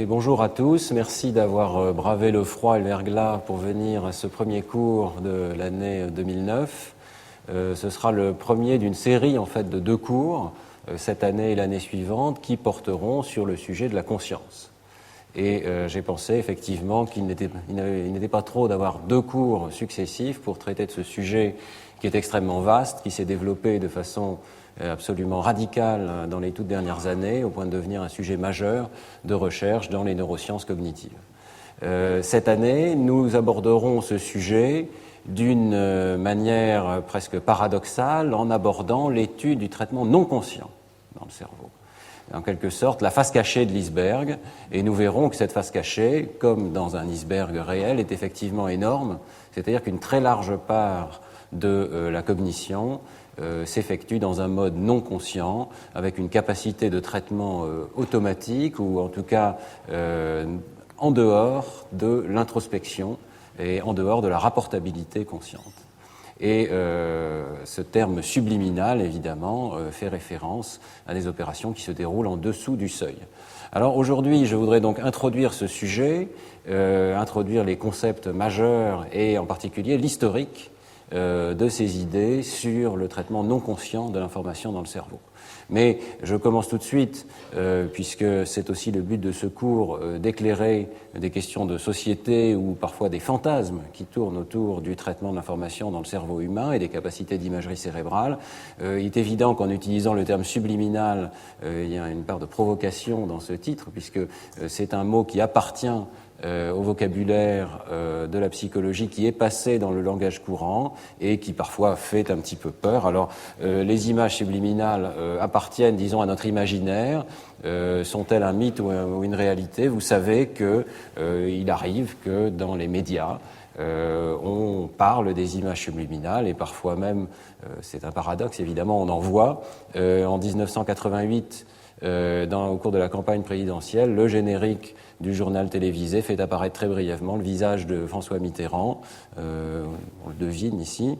Et bonjour à tous, merci d'avoir bravé le froid et le verglas pour venir à ce premier cours de l'année 2009. Ce sera le premier d'une série en fait de 2 cours, cette année et l'année suivante, qui porteront sur le sujet de la conscience. Et j'ai pensé effectivement qu'il n'était pas trop d'avoir 2 cours successifs pour traiter de ce sujet qui est extrêmement vaste, qui s'est développé de façon absolument radicale dans les toutes dernières années, au point de devenir un sujet majeur de recherche dans les neurosciences cognitives. Cette année, nous aborderons ce sujet d'une manière presque paradoxale en abordant l'étude du traitement non conscient dans le cerveau. En quelque sorte, la face cachée de l'iceberg, et nous verrons que cette face cachée, comme dans un iceberg réel, est effectivement énorme, c'est-à-dire qu'une très large part de la cognition s'effectue dans un mode non conscient, avec une capacité de traitement automatique, ou en tout cas en dehors de l'introspection et en dehors de la rapportabilité consciente. Et ce terme subliminal, évidemment, fait référence à des opérations qui se déroulent en dessous du seuil. Alors aujourd'hui, je voudrais donc introduire ce sujet, introduire les concepts majeurs et en particulier l'historique de ces idées sur le traitement non conscient de l'information dans le cerveau. Mais je commence tout de suite, puisque c'est aussi le but de ce cours, d'éclairer des questions de société ou parfois des fantasmes qui tournent autour du traitement de l'information dans le cerveau humain et des capacités d'imagerie cérébrale. Il est évident qu'en utilisant le terme subliminal, il y a une part de provocation dans ce titre, puisque c'est un mot qui appartient au vocabulaire de la psychologie qui est passé dans le langage courant et qui parfois fait un petit peu peur. Alors, les images subliminales appartiennent, disons, à notre imaginaire. Sont-elles un mythe ou une réalité? Vous savez qu'il arrive que dans les médias, on parle des images subliminales et parfois même, c'est un paradoxe évidemment, on en voit. En 1988, au cours de la campagne présidentielle, le générique du journal télévisé fait apparaître très brièvement le visage de François Mitterrand, on le devine ici.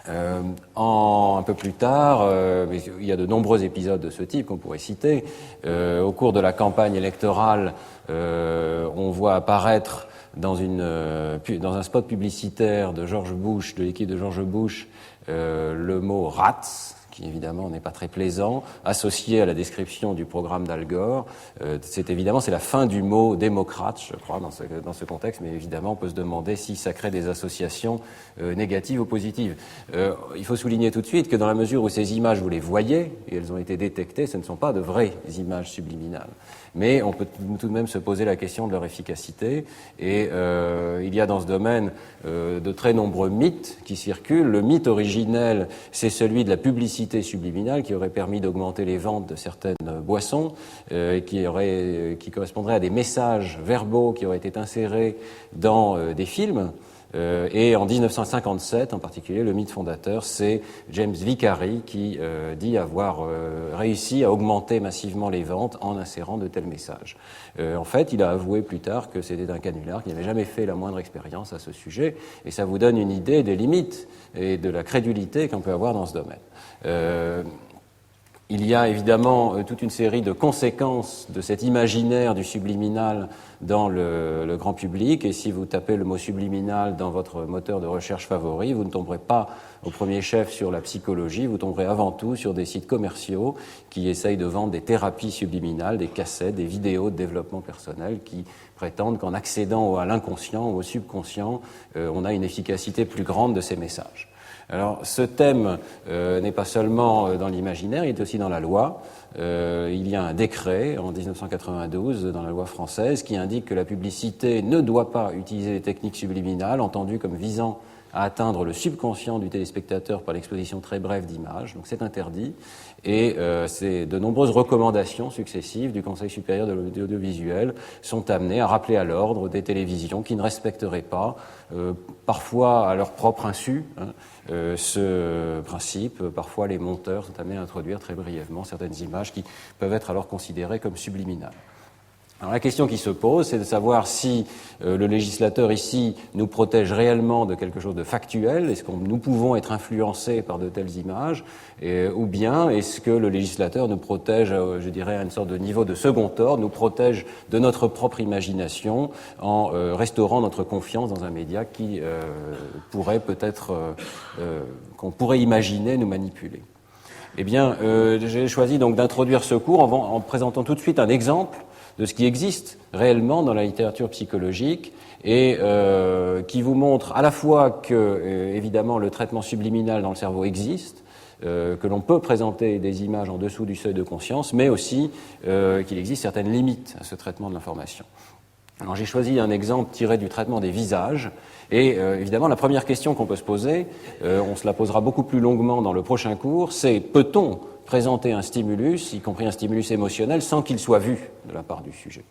Un peu plus tard, il y a de nombreux épisodes de ce type qu'on pourrait citer. Au cours de la campagne électorale, on voit apparaître dans un spot publicitaire de George Bush, de l'équipe de George Bush, le mot « rats », qui évidemment n'est pas très plaisant, associé à la description du programme d'Al Gore. C'est la fin du mot démocrate, je crois, dans ce contexte, mais évidemment on peut se demander si ça crée des associations négatives ou positives. Il faut souligner tout de suite que dans la mesure où ces images, vous les voyez, et elles ont été détectées, ce ne sont pas de vraies images subliminales. Mais on peut tout de même se poser la question de leur efficacité, et il y a dans ce domaine de très nombreux mythes qui circulent. Le mythe originel, c'est celui de la publicité subliminale qui aurait permis d'augmenter les ventes de certaines boissons, qui correspondrait à des messages verbaux qui auraient été insérés dans des films. Et en 1957, en particulier, le mythe fondateur, c'est James Vicary qui dit avoir réussi à augmenter massivement les ventes en insérant de tels messages. En fait, il a avoué plus tard que c'était un canular, qu'il n'avait jamais fait la moindre expérience à ce sujet, et ça vous donne une idée des limites et de la crédulité qu'on peut avoir dans ce domaine. Il y a évidemment toute une série de conséquences de cet imaginaire du subliminal dans le grand public, et si vous tapez le mot subliminal dans votre moteur de recherche favori, vous ne tomberez pas au premier chef sur la psychologie, vous tomberez avant tout sur des sites commerciaux qui essayent de vendre des thérapies subliminales, des cassettes, des vidéos de développement personnel qui prétendent qu'en accédant à l'inconscient ou au subconscient, on a une efficacité plus grande de ces messages. Alors, ce thème n'est pas seulement dans l'imaginaire, il est aussi dans la loi. Il y a un décret en 1992 dans la loi française qui indique que la publicité ne doit pas utiliser les techniques subliminales, entendues comme visant à atteindre le subconscient du téléspectateur par l'exposition très brève d'images. Donc c'est interdit. Et c'est de nombreuses recommandations successives du Conseil supérieur de l'audiovisuel sont amenées à rappeler à l'ordre des télévisions qui ne respecteraient pas, parfois à leur propre insu, ce principe. Parfois les monteurs sont amenés à introduire très brièvement certaines images qui peuvent être alors considérées comme subliminales. Alors la question qui se pose, c'est de savoir si le législateur ici nous protège réellement de quelque chose de factuel, est-ce que nous pouvons être influencés par de telles images, ou bien est-ce que le législateur nous protège, je dirais, à une sorte de niveau de second ordre, nous protège de notre propre imagination en restaurant notre confiance dans un média qui pourrait peut-être, qu'on pourrait imaginer nous manipuler. Eh bien, j'ai choisi donc d'introduire ce cours en présentant tout de suite un exemple de ce qui existe réellement dans la littérature psychologique et qui vous montre à la fois que, évidemment, le traitement subliminal dans le cerveau existe, que l'on peut présenter des images en dessous du seuil de conscience, mais aussi qu'il existe certaines limites à ce traitement de l'information. Alors j'ai choisi un exemple tiré du traitement des visages, et évidemment la première question qu'on peut se poser, on se la posera beaucoup plus longuement dans le prochain cours, c'est peut-on présenter un stimulus, y compris un stimulus émotionnel, sans qu'il soit vu de la part du sujet?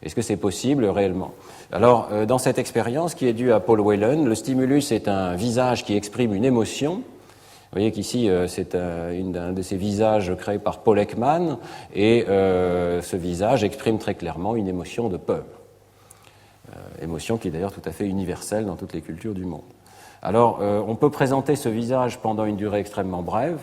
Est-ce que c'est possible réellement? Alors, dans cette expérience qui est due à Paul Whelan, le stimulus est un visage qui exprime une émotion. Vous voyez qu'ici, c'est un de ces visages créés par Paul Ekman, et ce visage exprime très clairement une émotion de peur. Émotion qui est d'ailleurs tout à fait universelle dans toutes les cultures du monde. Alors, on peut présenter ce visage pendant une durée extrêmement brève.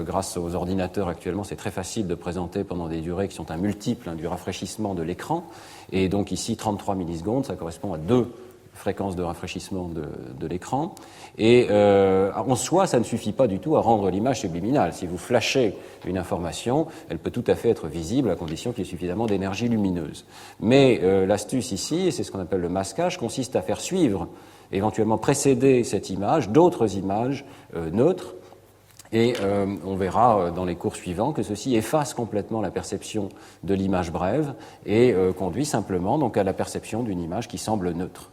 Grâce aux ordinateurs actuellement, c'est très facile de présenter pendant des durées qui sont un multiple du rafraîchissement de l'écran. Et donc ici, 33 millisecondes, ça correspond à 2 fréquences de rafraîchissement de l'écran. Et en soi, ça ne suffit pas du tout à rendre l'image subliminale. Si vous flashez une information, elle peut tout à fait être visible à condition qu'il y ait suffisamment d'énergie lumineuse. Mais l'astuce ici, et c'est ce qu'on appelle le masquage, consiste à faire suivre, éventuellement précéder cette image, d'autres images neutres. Et on verra dans les cours suivants que ceci efface complètement la perception de l'image brève et conduit simplement donc à la perception d'une image qui semble neutre.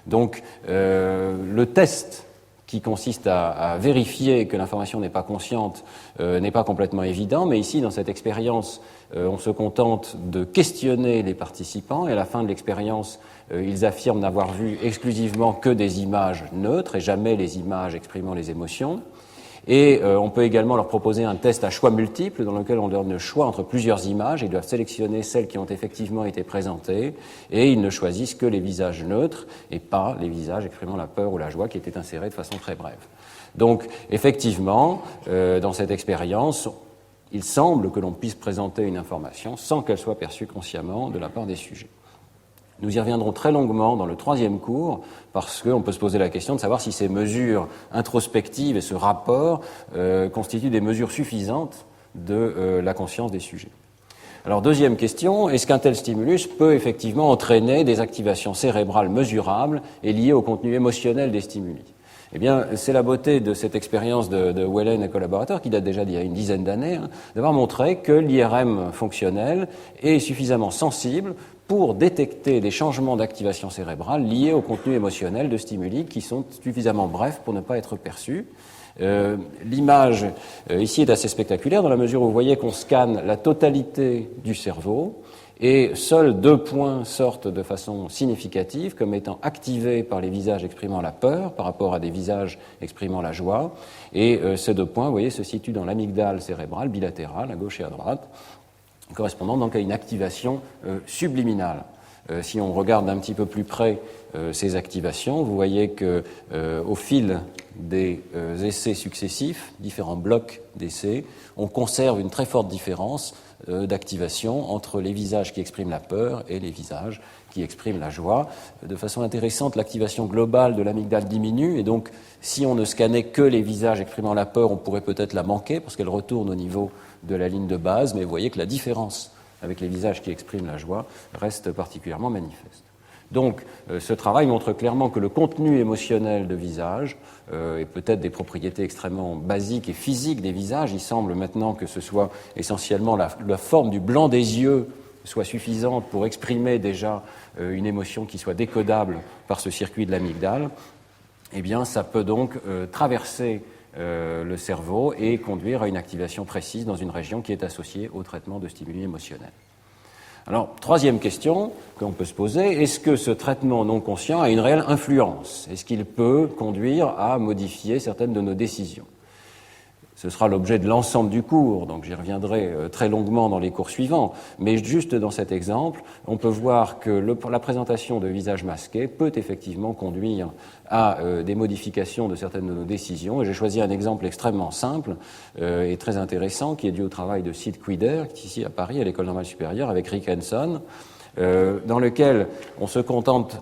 Donc le test qui consiste à vérifier que l'information n'est pas consciente n'est pas complètement évident, mais ici, dans cette expérience, on se contente de questionner les participants et à la fin de l'expérience, ils affirment n'avoir vu exclusivement que des images neutres et jamais les images exprimant les émotions. Et on peut également leur proposer un test à choix multiples dans lequel on leur donne le choix entre plusieurs images. Ils doivent sélectionner celles qui ont effectivement été présentées et ils ne choisissent que les visages neutres et pas les visages exprimant la peur ou la joie qui étaient insérés de façon très brève. Donc effectivement, dans cette expérience, il semble que l'on puisse présenter une information sans qu'elle soit perçue consciemment de la part des sujets. Nous y reviendrons très longuement dans le 3e cours parce qu'on peut se poser la question de savoir si ces mesures introspectives et ce rapport constituent des mesures suffisantes de la conscience des sujets. Alors, 2e question, est-ce qu'un tel stimulus peut effectivement entraîner des activations cérébrales mesurables et liées au contenu émotionnel des stimuli? Eh bien, c'est la beauté de cette expérience de Whelan et collaborateurs, qui date déjà d'il y a une dizaine d'années, d'avoir montré que l'IRM fonctionnel est suffisamment sensible pour détecter des changements d'activation cérébrale liés au contenu émotionnel de stimuli qui sont suffisamment brefs pour ne pas être perçus. L'image ici est assez spectaculaire dans la mesure où vous voyez qu'on scanne la totalité du cerveau et seuls 2 points sortent de façon significative comme étant activés par les visages exprimant la peur par rapport à des visages exprimant la joie. Et ces 2 points, vous voyez, se situent dans l'amygdale cérébrale bilatérale, à gauche et à droite, correspondant donc à une activation subliminale. Si on regarde un petit peu plus près ces activations, vous voyez que au fil des essais successifs, différents blocs d'essais, on conserve une très forte différence d'activation entre les visages qui expriment la peur et les visages qui expriment la joie. De façon intéressante, l'activation globale de l'amygdale diminue et donc si on ne scannait que les visages exprimant la peur, on pourrait peut-être la manquer parce qu'elle retourne au niveau de la ligne de base, mais vous voyez que la différence avec les visages qui expriment la joie reste particulièrement manifeste. Donc, ce travail montre clairement que le contenu émotionnel de visage et peut-être des propriétés extrêmement basiques et physiques des visages, il semble maintenant que ce soit essentiellement la forme du blanc des yeux soit suffisante pour exprimer déjà une émotion qui soit décodable par ce circuit de l'amygdale, eh bien, ça peut donc traverser le cerveau et conduire à une activation précise dans une région qui est associée au traitement de stimuli émotionnels. Alors, 3e question qu'on peut se poser, est-ce que ce traitement non conscient a une réelle influence? Est-ce qu'il peut conduire à modifier certaines de nos décisions? Ce sera l'objet de l'ensemble du cours, donc j'y reviendrai très longuement dans les cours suivants. Mais juste dans cet exemple, on peut voir que la présentation de visages masqués peut effectivement conduire à des modifications de certaines de nos décisions. Et j'ai choisi un exemple extrêmement simple et très intéressant qui est dû au travail de Sid Quider, qui est ici à Paris, à l'École normale supérieure, avec Rick Hanson, dans lequel on se contente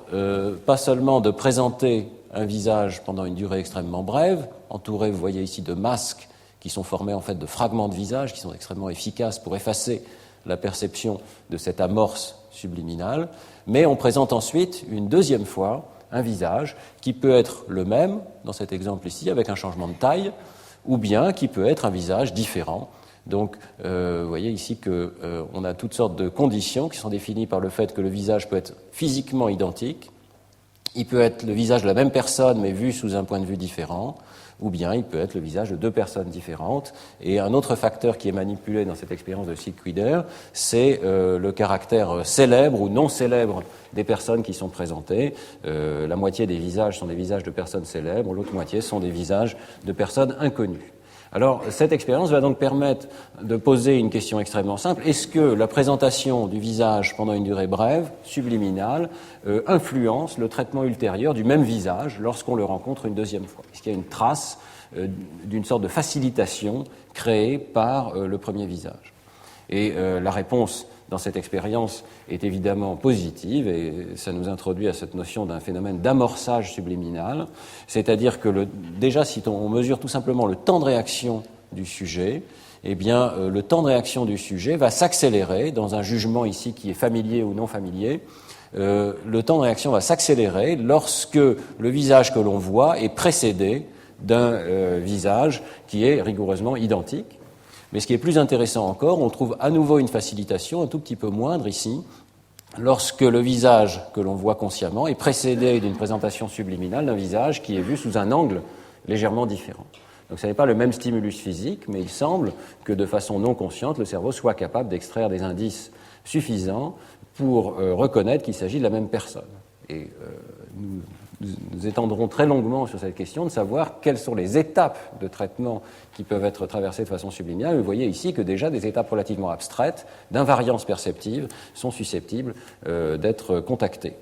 pas seulement de présenter un visage pendant une durée extrêmement brève, entouré, vous voyez ici, de masques qui sont formés en fait de fragments de visage qui sont extrêmement efficaces pour effacer la perception de cette amorce subliminale, mais on présente ensuite une deuxième fois un visage qui peut être le même, dans cet exemple ici, avec un changement de taille, ou bien qui peut être un visage différent. Donc, vous voyez ici qu'on a toutes sortes de conditions qui sont définies par le fait que le visage peut être physiquement identique, il peut être le visage de la même personne mais vu sous un point de vue différent, ou bien il peut être le visage de deux personnes différentes. Et un autre facteur qui est manipulé dans cette expérience de Sid Quider, c'est le caractère célèbre ou non célèbre des personnes qui sont présentées. La moitié des visages sont des visages de personnes célèbres, l'autre moitié sont des visages de personnes inconnues. Alors, cette expérience va donc permettre de poser une question extrêmement simple. Est-ce que la présentation du visage pendant une durée brève, subliminale, influence le traitement ultérieur du même visage lorsqu'on le rencontre une deuxième fois? Est-ce qu'il y a une trace d'une sorte de facilitation créée par le premier visage? Et la réponse dans cette expérience est évidemment positive, et ça nous introduit à cette notion d'un phénomène d'amorçage subliminal, c'est-à-dire que déjà, si on mesure tout simplement le temps de réaction du sujet, eh bien, le temps de réaction du sujet va s'accélérer dans un jugement ici qui est familier ou non familier. Le temps de réaction va s'accélérer lorsque le visage que l'on voit est précédé d'un visage qui est rigoureusement identique. Mais ce qui est plus intéressant encore, on trouve à nouveau une facilitation un tout petit peu moindre ici, lorsque le visage que l'on voit consciemment est précédé d'une présentation subliminale d'un visage qui est vu sous un angle légèrement différent. Donc ce n'est pas le même stimulus physique, mais il semble que de façon non consciente, le cerveau soit capable d'extraire des indices suffisants pour reconnaître qu'il s'agit de la même personne. Et nous étendrons très longuement sur cette question de savoir quelles sont les étapes de traitement qui peuvent être traversées de façon subliminale. Vous voyez ici que déjà des étapes relativement abstraites, d'invariance perceptive, sont susceptibles d'être contactées.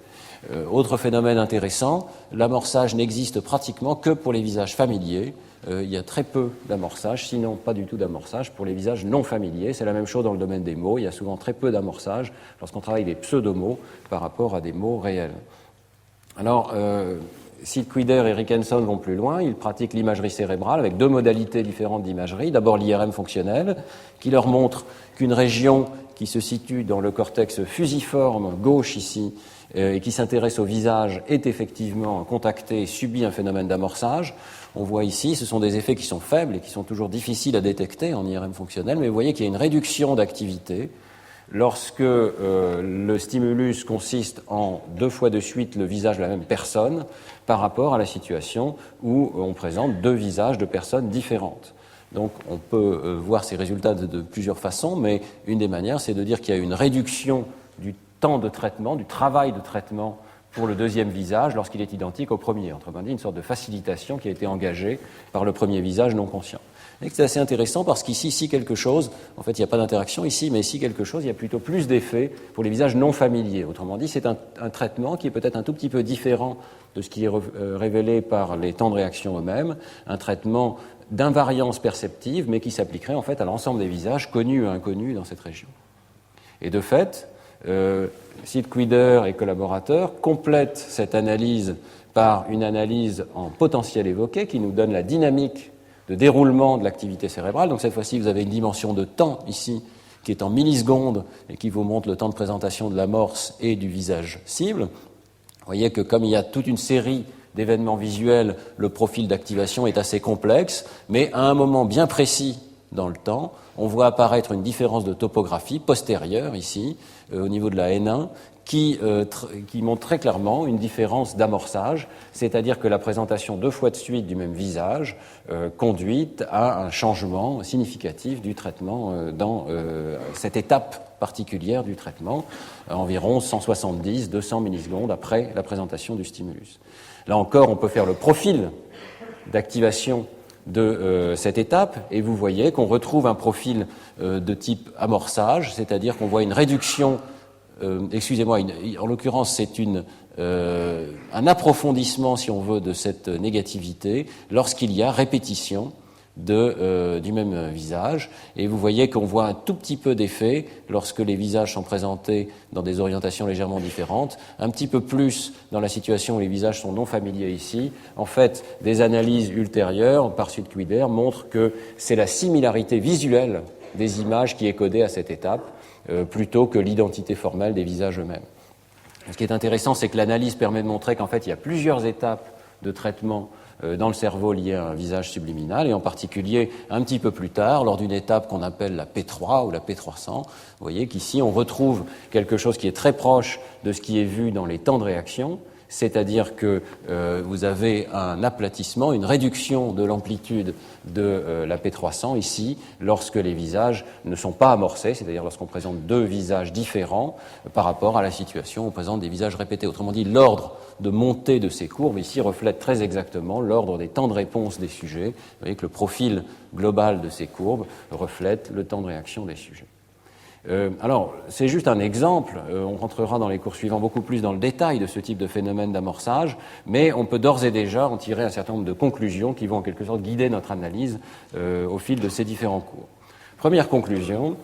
Autre phénomène intéressant, l'amorçage n'existe pratiquement que pour les visages familiers. Il y a très peu d'amorçage, sinon pas du tout d'amorçage pour les visages non familiers. C'est la même chose dans le domaine des mots. Il y a souvent très peu d'amorçage lorsqu'on travaille les pseudomots par rapport à des mots réels. Alors, Sid Quider et Rick Hanson vont plus loin. Ils pratiquent l'imagerie cérébrale avec deux modalités différentes d'imagerie. D'abord l'IRM fonctionnel, qui leur montre qu'une région qui se situe dans le cortex fusiforme gauche ici, et qui s'intéresse au visage, est effectivement contactée et subit un phénomène d'amorçage. On voit ici, ce sont des effets qui sont faibles et qui sont toujours difficiles à détecter en IRM fonctionnel, mais vous voyez qu'il y a une réduction d'activité lorsque le stimulus consiste en deux fois de suite le visage de la même personne par rapport à la situation où on présente deux visages de personnes différentes. Donc on peut voir ces résultats de plusieurs façons, mais une des manières, c'est de dire qu'il y a une réduction du temps de traitement, du travail de traitement pour le deuxième visage lorsqu'il est identique au premier. Autrement dit, une sorte de facilitation qui a été engagée par le premier visage non conscient. Et c'est assez intéressant parce qu'ici, si quelque chose, en fait il n'y a pas d'interaction ici, mais ici quelque chose, il y a plutôt plus d'effets pour les visages non familiers. Autrement dit, c'est un traitement qui est peut-être un tout petit peu différent de ce qui est révélé par les temps de réaction eux-mêmes, un traitement d'invariance perceptive, mais qui s'appliquerait en fait à l'ensemble des visages connus et inconnus dans cette région. Et de fait, Sid Quider et collaborateurs complètent cette analyse par une analyse en potentiel évoqué qui nous donne la dynamique de déroulement de l'activité cérébrale. Donc cette fois-ci, vous avez une dimension de temps ici qui est en millisecondes et qui vous montre le temps de présentation de l'amorce et du visage cible. Vous voyez que comme il y a toute une série d'événements visuels, le profil d'activation est assez complexe, mais à un moment bien précis dans le temps, on voit apparaître une différence de topographie postérieure ici, au niveau de la N1, qui montre très clairement une différence d'amorçage, c'est-à-dire que la présentation deux fois de suite du même visage conduit à un changement significatif du traitement dans cette étape particulière du traitement, environ 170-200 millisecondes après la présentation du stimulus. Là encore, on peut faire le profil d'activation de cette étape, et vous voyez qu'on retrouve un profil de type amorçage, c'est-à-dire qu'on voit une réduction, en l'occurrence c'est un approfondissement, si on veut, de cette négativité lorsqu'il y a répétition du même visage. Et vous voyez qu'on voit un tout petit peu d'effet lorsque les visages sont présentés dans des orientations légèrement différentes, un petit peu plus dans la situation où les visages sont non familiers ici. En fait, des analyses ultérieures par Suedtkuiper montrent que c'est la similarité visuelle des images qui est codée à cette étape, plutôt que l'identité formelle des visages eux-mêmes. Ce qui est intéressant, c'est que l'analyse permet de montrer qu'en fait, il y a plusieurs étapes de traitement dans le cerveau lié à un visage subliminal, et en particulier un petit peu plus tard, lors d'une étape qu'on appelle la P3 ou la P300. Vous voyez qu'ici, on retrouve quelque chose qui est très proche de ce qui est vu dans les temps de réaction, c'est-à-dire que vous avez un aplatissement, une réduction de l'amplitude de la P300 ici, lorsque les visages ne sont pas amorcés, c'est-à-dire lorsqu'on présente deux visages différents par rapport à la situation où on présente des visages répétés. Autrement dit, l'ordre de montée de ces courbes ici reflète très exactement l'ordre des temps de réponse des sujets. Vous voyez que le profil global de ces courbes reflète le temps de réaction des sujets. Alors, c'est juste un exemple, on rentrera dans les cours suivants beaucoup plus dans le détail de ce type de phénomène d'amorçage, mais on peut d'ores et déjà en tirer un certain nombre de conclusions qui vont en quelque sorte guider notre analyse au fil de ces différents cours. Première conclusion,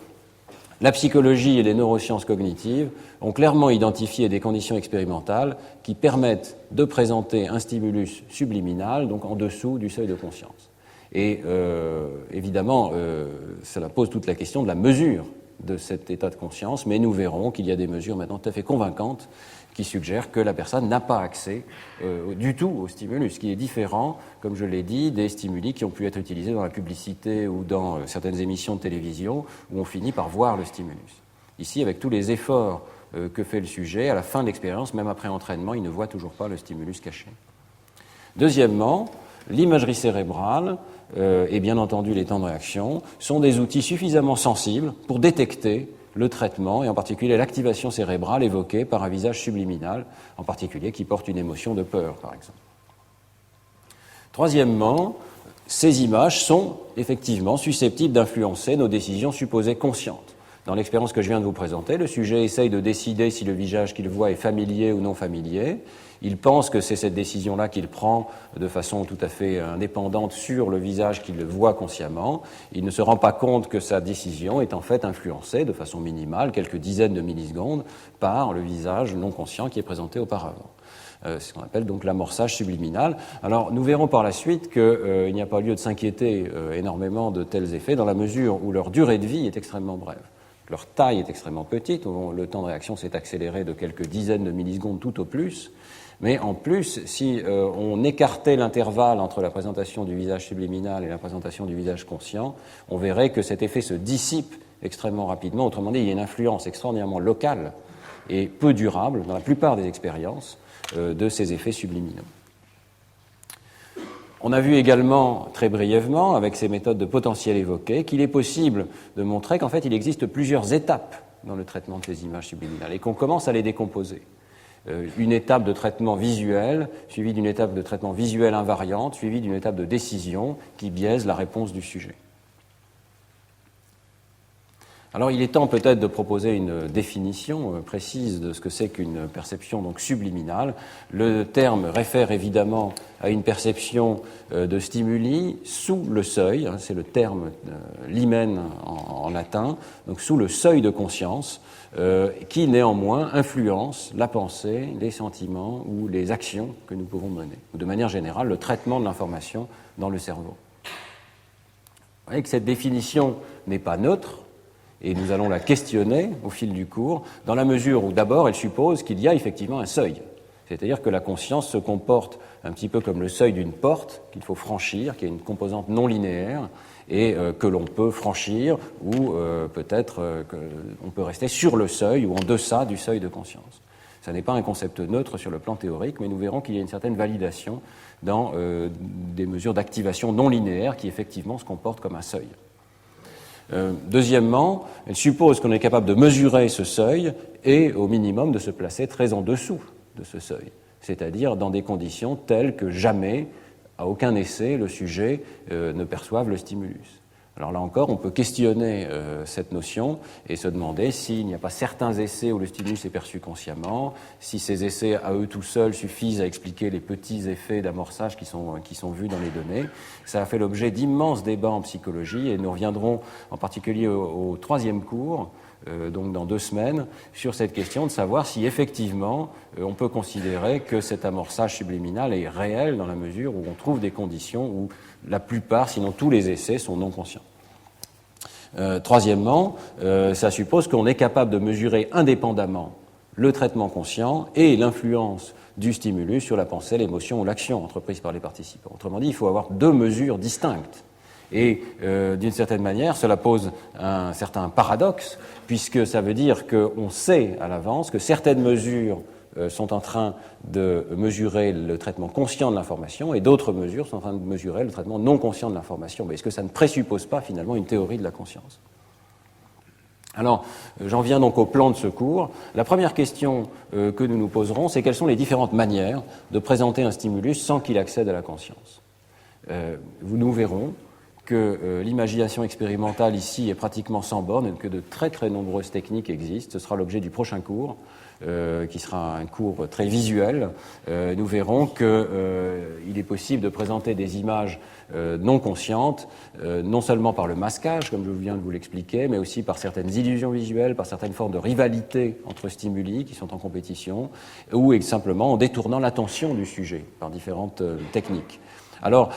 la psychologie et les neurosciences cognitives ont clairement identifié des conditions expérimentales qui permettent de présenter un stimulus subliminal, donc en dessous du seuil de conscience. Et évidemment, cela pose toute la question de la mesure de cet état de conscience, mais nous verrons qu'il y a des mesures maintenant tout à fait convaincantes qui suggèrent que la personne n'a pas accès du tout au stimulus, ce qui est différent, comme je l'ai dit, des stimuli qui ont pu être utilisés dans la publicité ou dans certaines émissions de télévision où on finit par voir le stimulus. Ici, avec tous les efforts que fait le sujet, à la fin de l'expérience, même après entraînement, il ne voit toujours pas le stimulus caché. Deuxièmement, l'imagerie cérébrale et bien entendu les temps de réaction sont des outils suffisamment sensibles pour détecter le traitement et en particulier l'activation cérébrale évoquée par un visage subliminal, en particulier qui porte une émotion de peur, par exemple. Troisièmement, ces images sont effectivement susceptibles d'influencer nos décisions supposées conscientes. Dans l'expérience que je viens de vous présenter, le sujet essaye de décider si le visage qu'il voit est familier ou non familier. Il pense que c'est cette décision-là qu'il prend de façon tout à fait indépendante sur le visage qu'il le voit consciemment. Il ne se rend pas compte que sa décision est en fait influencée de façon minimale, quelques dizaines de millisecondes, par le visage non conscient qui est présenté auparavant. C'est ce qu'on appelle donc l'amorçage subliminal. Alors nous verrons par la suite qu'il n'y a pas lieu de s'inquiéter énormément de tels effets dans la mesure où leur durée de vie est extrêmement brève. Leur taille est extrêmement petite, le temps de réaction s'est accéléré de quelques dizaines de millisecondes tout au plus. Mais en plus, si on écartait l'intervalle entre la présentation du visage subliminal et la présentation du visage conscient, on verrait que cet effet se dissipe extrêmement rapidement. Autrement dit, il y a une influence extraordinairement locale et peu durable, dans la plupart des expériences, de ces effets subliminaux. On a vu également, très brièvement, avec ces méthodes de potentiel évoquées, qu'il est possible de montrer qu'en fait, il existe plusieurs étapes dans le traitement de ces images subliminales et qu'on commence à les décomposer. Une étape de traitement visuel, suivie d'une étape de traitement visuel invariante, suivie d'une étape de décision qui biaise la réponse du sujet. Alors il est temps peut-être de proposer une définition précise de ce que c'est qu'une perception donc subliminale. Le terme réfère évidemment à une perception de stimuli sous le seuil, c'est le terme limen en latin, donc sous le seuil de conscience, qui néanmoins influence la pensée, les sentiments ou les actions que nous pouvons mener, ou de manière générale le traitement de l'information dans le cerveau. Vous voyez que cette définition n'est pas neutre, et nous allons la questionner au fil du cours, dans la mesure où d'abord elle suppose qu'il y a effectivement un seuil. C'est-à-dire que la conscience se comporte un petit peu comme le seuil d'une porte qu'il faut franchir, qui a une composante non linéaire, et que l'on peut franchir, ou peut-être qu'on peut rester sur le seuil ou en deçà du seuil de conscience. Ce n'est pas un concept neutre sur le plan théorique, mais nous verrons qu'il y a une certaine validation dans des mesures d'activation non linéaires qui effectivement se comportent comme un seuil. Deuxièmement, elle suppose qu'on est capable de mesurer ce seuil et au minimum de se placer très en dessous de ce seuil, c'est-à-dire dans des conditions telles que jamais, à aucun essai, le sujet ne perçoive le stimulus. Alors là encore, on peut questionner cette notion et se demander s'il n'y a pas certains essais où le stimulus est perçu consciemment, si ces essais à eux tout seuls suffisent à expliquer les petits effets d'amorçage qui sont vus dans les données. Ça a fait l'objet d'immenses débats en psychologie et nous reviendrons en particulier au troisième cours, donc dans 2 semaines, sur cette question de savoir si effectivement on peut considérer que cet amorçage subliminal est réel dans la mesure où on trouve des conditions où la plupart, sinon tous les essais, sont non conscients. Troisièmement, ça suppose qu'on est capable de mesurer indépendamment le traitement conscient et l'influence du stimulus sur la pensée, l'émotion ou l'action entreprise par les participants. Autrement dit, il faut avoir 2 mesures distinctes. Et d'une certaine manière, cela pose un certain paradoxe, puisque ça veut dire qu'on sait à l'avance que certaines mesures sont en train de mesurer le traitement conscient de l'information et d'autres mesures sont en train de mesurer le traitement non conscient de l'information. Mais est-ce que ça ne présuppose pas finalement une théorie de la conscience ? Alors, j'en viens donc au plan de ce cours. La première question que nous nous poserons, c'est quelles sont les différentes manières de présenter un stimulus sans qu'il accède à la conscience. Nous verrons que l'imagination expérimentale ici est pratiquement sans borne et que de très très nombreuses techniques existent. Ce sera l'objet du prochain cours, qui sera un cours très visuel. Nous verrons qu'il est possible de présenter des images non conscientes, non seulement par le masquage, comme je viens de vous l'expliquer, mais aussi par certaines illusions visuelles, par certaines formes de rivalité entre stimuli qui sont en compétition, ou simplement en détournant l'attention du sujet par différentes techniques. Alors,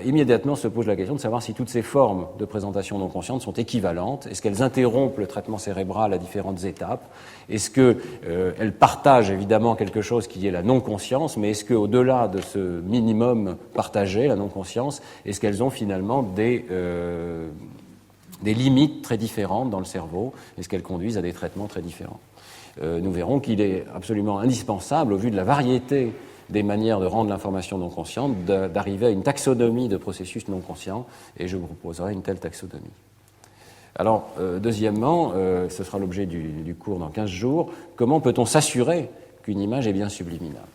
immédiatement se pose la question de savoir si toutes ces formes de présentation non consciente sont équivalentes. Est-ce qu'elles interrompent le traitement cérébral à différentes étapes? Est-ce qu'elles partagent évidemment quelque chose qui est la non-conscience, mais est-ce qu'au-delà de ce minimum partagé, la non-conscience, est-ce qu'elles ont finalement des limites très différentes dans le cerveau? Est-ce qu'elles conduisent à des traitements très différents? Nous verrons qu'il est absolument indispensable, au vu de la variété des manières de rendre l'information non consciente, d'arriver à une taxonomie de processus non conscients, et je vous proposerai une telle taxonomie. Alors, deuxièmement, ce sera l'objet du cours dans 15 jours, comment peut-on s'assurer qu'une image est bien subliminale ?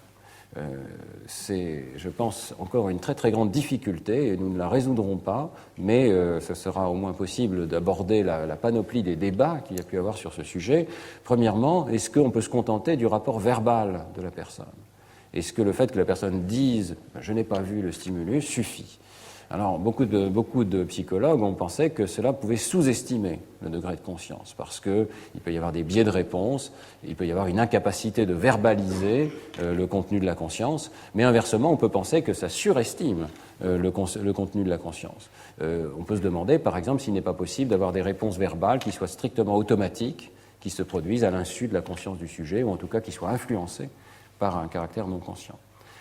C'est, je pense, encore une très très grande difficulté, et nous ne la résoudrons pas, mais ce sera au moins possible d'aborder la panoplie des débats qu'il y a pu avoir sur ce sujet. Premièrement, est-ce qu'on peut se contenter du rapport verbal de la personne ? Est-ce que le fait que la personne dise « je n'ai pas vu le stimulus » suffit ? Alors, beaucoup de psychologues ont pensé que cela pouvait sous-estimer le degré de conscience, parce qu'il peut y avoir des biais de réponse, il peut y avoir une incapacité de verbaliser le contenu de la conscience, mais inversement, on peut penser que ça surestime le contenu de la conscience. On peut se demander, par exemple, s'il n'est pas possible d'avoir des réponses verbales qui soient strictement automatiques, qui se produisent à l'insu de la conscience du sujet, ou en tout cas qui soient influencées par un caractère non conscient.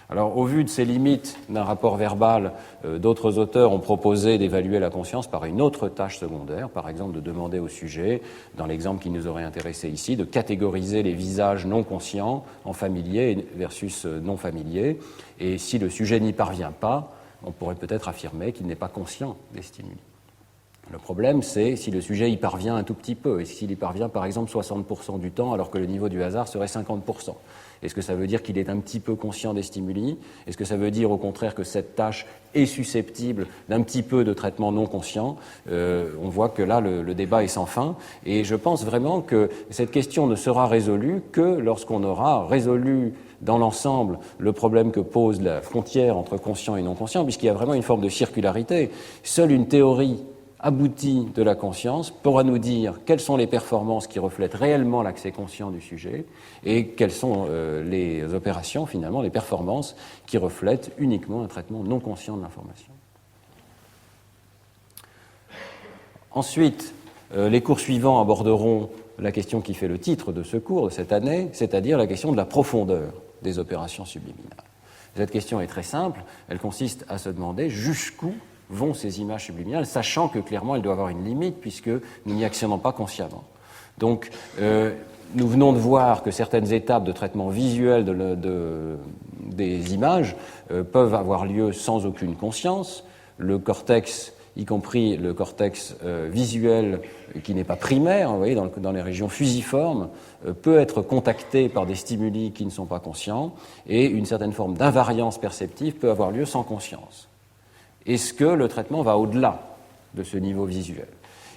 Alors, au vu de ces limites d'un rapport verbal, d'autres auteurs ont proposé d'évaluer la conscience par une autre tâche secondaire, par exemple de demander au sujet, dans l'exemple qui nous aurait intéressé ici, de catégoriser les visages non conscients en familiers versus non familiers, et si le sujet n'y parvient pas, on pourrait peut-être affirmer qu'il n'est pas conscient des stimuli. Le problème, c'est si le sujet y parvient un tout petit peu, et s'il y parvient par exemple 60% du temps, alors que le niveau du hasard serait 50%. Est-ce que ça veut dire qu'il est un petit peu conscient des stimuli ? Est-ce que ça veut dire au contraire que cette tâche est susceptible d'un petit peu de traitement non conscient ? On voit que là, le débat est sans fin. Et je pense vraiment que cette question ne sera résolue que lorsqu'on aura résolu dans l'ensemble le problème que pose la frontière entre conscient et non conscient, puisqu'il y a vraiment une forme de circularité. Seule une théorie aboutie de la conscience pourra nous dire quelles sont les performances qui reflètent réellement l'accès conscient du sujet et quelles sont les opérations, finalement, les performances qui reflètent uniquement un traitement non conscient de l'information. Ensuite, les cours suivants aborderont la question qui fait le titre de ce cours de cette année, c'est-à-dire la question de la profondeur des opérations subliminales. Cette question est très simple, elle consiste à se demander jusqu'où vont ces images subliminales, sachant que clairement elles doivent avoir une limite puisque nous n'y accédons pas consciemment. Donc, nous venons de voir que certaines étapes de traitement visuel des images peuvent avoir lieu sans aucune conscience. Le cortex, y compris le cortex visuel qui n'est pas primaire, vous voyez, dans les régions fusiformes, peut être contacté par des stimuli qui ne sont pas conscients et une certaine forme d'invariance perceptive peut avoir lieu sans conscience. est-ce que le traitement va au-delà de ce niveau visuel?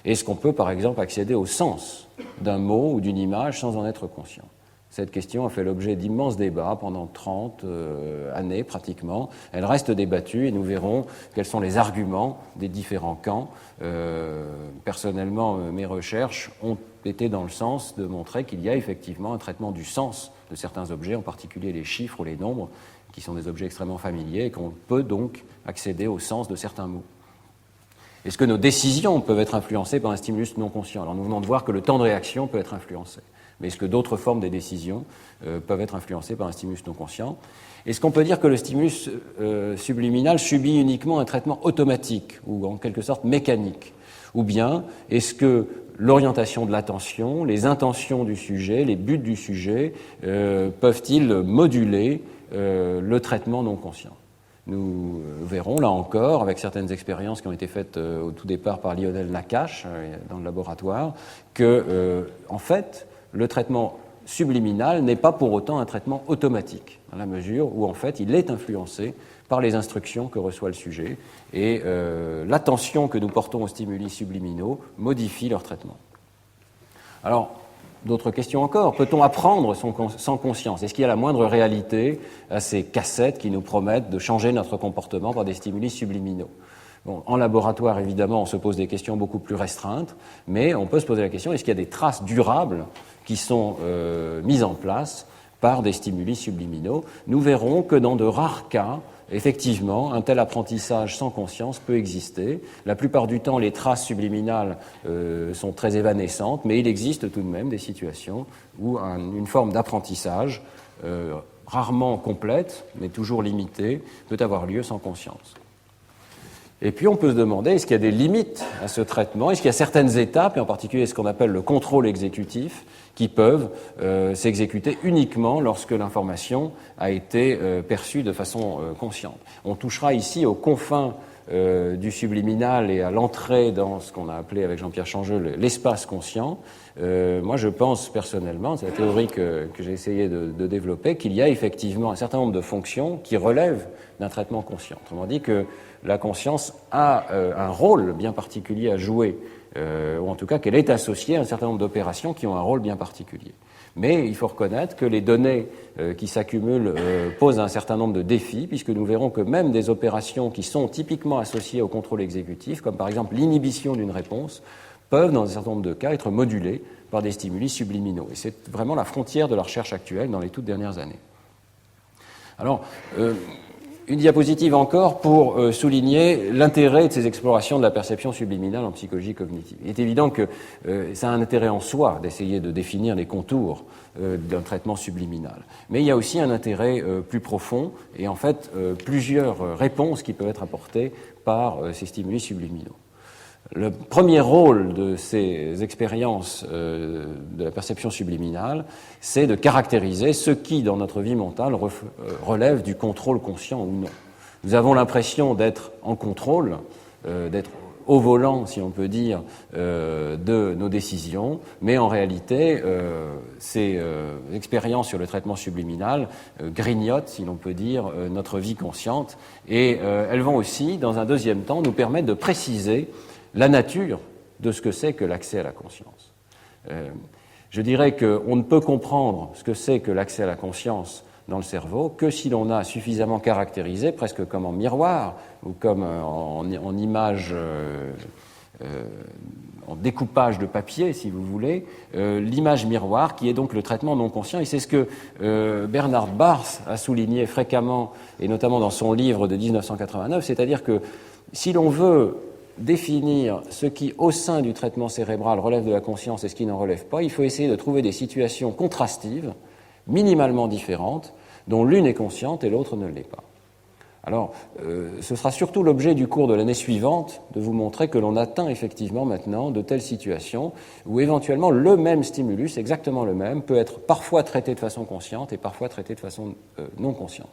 Est-ce qu'on peut, par exemple, accéder au sens d'un mot ou d'une image sans en être conscient? Cette question a fait l'objet d'immenses débats pendant 30 années pratiquement. Elle reste débattue et nous verrons quels sont les arguments des différents camps. Personnellement, mes recherches ont été dans le sens de montrer qu'il y a effectivement un traitement du sens de certains objets, en particulier les chiffres ou les nombres, qui sont des objets extrêmement familiers et qu'on peut donc accéder au sens de certains mots. Est-ce que nos décisions peuvent être influencées par un stimulus non conscient? Alors nous venons de voir que le temps de réaction peut être influencé. Mais est-ce que d'autres formes des décisions peuvent être influencées par un stimulus non conscient? Est-ce qu'on peut dire que le stimulus subliminal subit uniquement un traitement automatique ou en quelque sorte mécanique? Ou bien est-ce que l'orientation de l'attention, les intentions du sujet, les buts du sujet peuvent-ils moduler le traitement non conscient? Nous verrons là encore, avec certaines expériences qui ont été faites au tout départ par Lionel Nakache dans le laboratoire, que en fait, le traitement subliminal n'est pas pour autant un traitement automatique, dans la mesure où en fait il est influencé par les instructions que reçoit le sujet et l'attention que nous portons aux stimuli subliminaux modifie leur traitement. Alors, d'autres questions encore. Peut-on apprendre sans conscience? Est-ce qu'il y a la moindre réalité à ces cassettes qui nous promettent de changer notre comportement par des stimuli subliminaux? Bon, en laboratoire, évidemment, on se pose des questions beaucoup plus restreintes, mais on peut se poser la question, est-ce qu'il y a des traces durables qui sont mises en place par des stimuli subliminaux? Nous verrons que dans de rares cas, effectivement, un tel apprentissage sans conscience peut exister. La plupart du temps, les traces subliminales sont très évanescentes, mais il existe tout de même des situations où une forme d'apprentissage, rarement complète, mais toujours limitée, peut avoir lieu sans conscience. Et puis on peut se demander, est-ce qu'il y a des limites à ce traitement? Est-ce qu'il y a certaines étapes, et en particulier ce qu'on appelle le contrôle exécutif, qui peuvent s'exécuter uniquement lorsque l'information a été perçue de façon consciente? On touchera ici aux confins du subliminal et à l'entrée dans ce qu'on a appelé avec Jean-Pierre Changeux l'espace conscient. Moi, je pense personnellement, c'est la théorie que j'ai essayé de développer, qu'il y a effectivement un certain nombre de fonctions qui relèvent d'un traitement conscient. Autrement dit que la conscience a un rôle bien particulier à jouer, ou en tout cas qu'elle est associée à un certain nombre d'opérations qui ont un rôle bien particulier. Mais il faut reconnaître que les données qui s'accumulent posent un certain nombre de défis, puisque nous verrons que même des opérations qui sont typiquement associées au contrôle exécutif, comme par exemple l'inhibition d'une réponse, peuvent, dans un certain nombre de cas, être modulées par des stimuli subliminaux. Et c'est vraiment la frontière de la recherche actuelle dans les toutes dernières années. Alors, une diapositive encore pour souligner l'intérêt de ces explorations de la perception subliminale en psychologie cognitive. Il est évident que ça a un intérêt en soi d'essayer de définir les contours d'un traitement subliminal. Mais il y a aussi un intérêt plus profond et en fait plusieurs réponses qui peuvent être apportées par ces stimuli subliminaux. Le premier rôle de ces expériences de la perception subliminale, c'est de caractériser ce qui, dans notre vie mentale, relève du contrôle conscient ou non. Nous avons l'impression d'être en contrôle, d'être au volant, si on peut dire, de nos décisions, mais en réalité, ces expériences sur le traitement subliminal grignotent, si l'on peut dire, notre vie consciente, et elles vont aussi, dans un deuxième temps, nous permettre de préciser la nature de ce que c'est que l'accès à la conscience. Je dirais qu'on ne peut comprendre ce que c'est que l'accès à la conscience dans le cerveau que si l'on a suffisamment caractérisé, presque comme en miroir ou comme en image, en découpage de papier, si vous voulez, l'image miroir qui est donc le traitement non conscient. Et c'est ce que Bernard Baars a souligné fréquemment, et notamment dans son livre de 1989, c'est-à-dire que si l'on veut définir ce qui, au sein du traitement cérébral, relève de la conscience et ce qui n'en relève pas, il faut essayer de trouver des situations contrastives, minimalement différentes, dont l'une est consciente et l'autre ne l'est pas. Alors, ce sera surtout l'objet du cours de l'année suivante de vous montrer que l'on atteint effectivement maintenant de telles situations où éventuellement le même stimulus, exactement le même, peut être parfois traité de façon consciente et parfois traité de façon non consciente.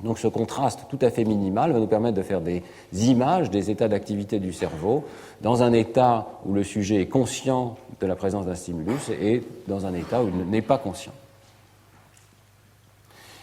Donc ce contraste tout à fait minimal va nous permettre de faire des images des états d'activité du cerveau dans un état où le sujet est conscient de la présence d'un stimulus et dans un état où il n'est pas conscient.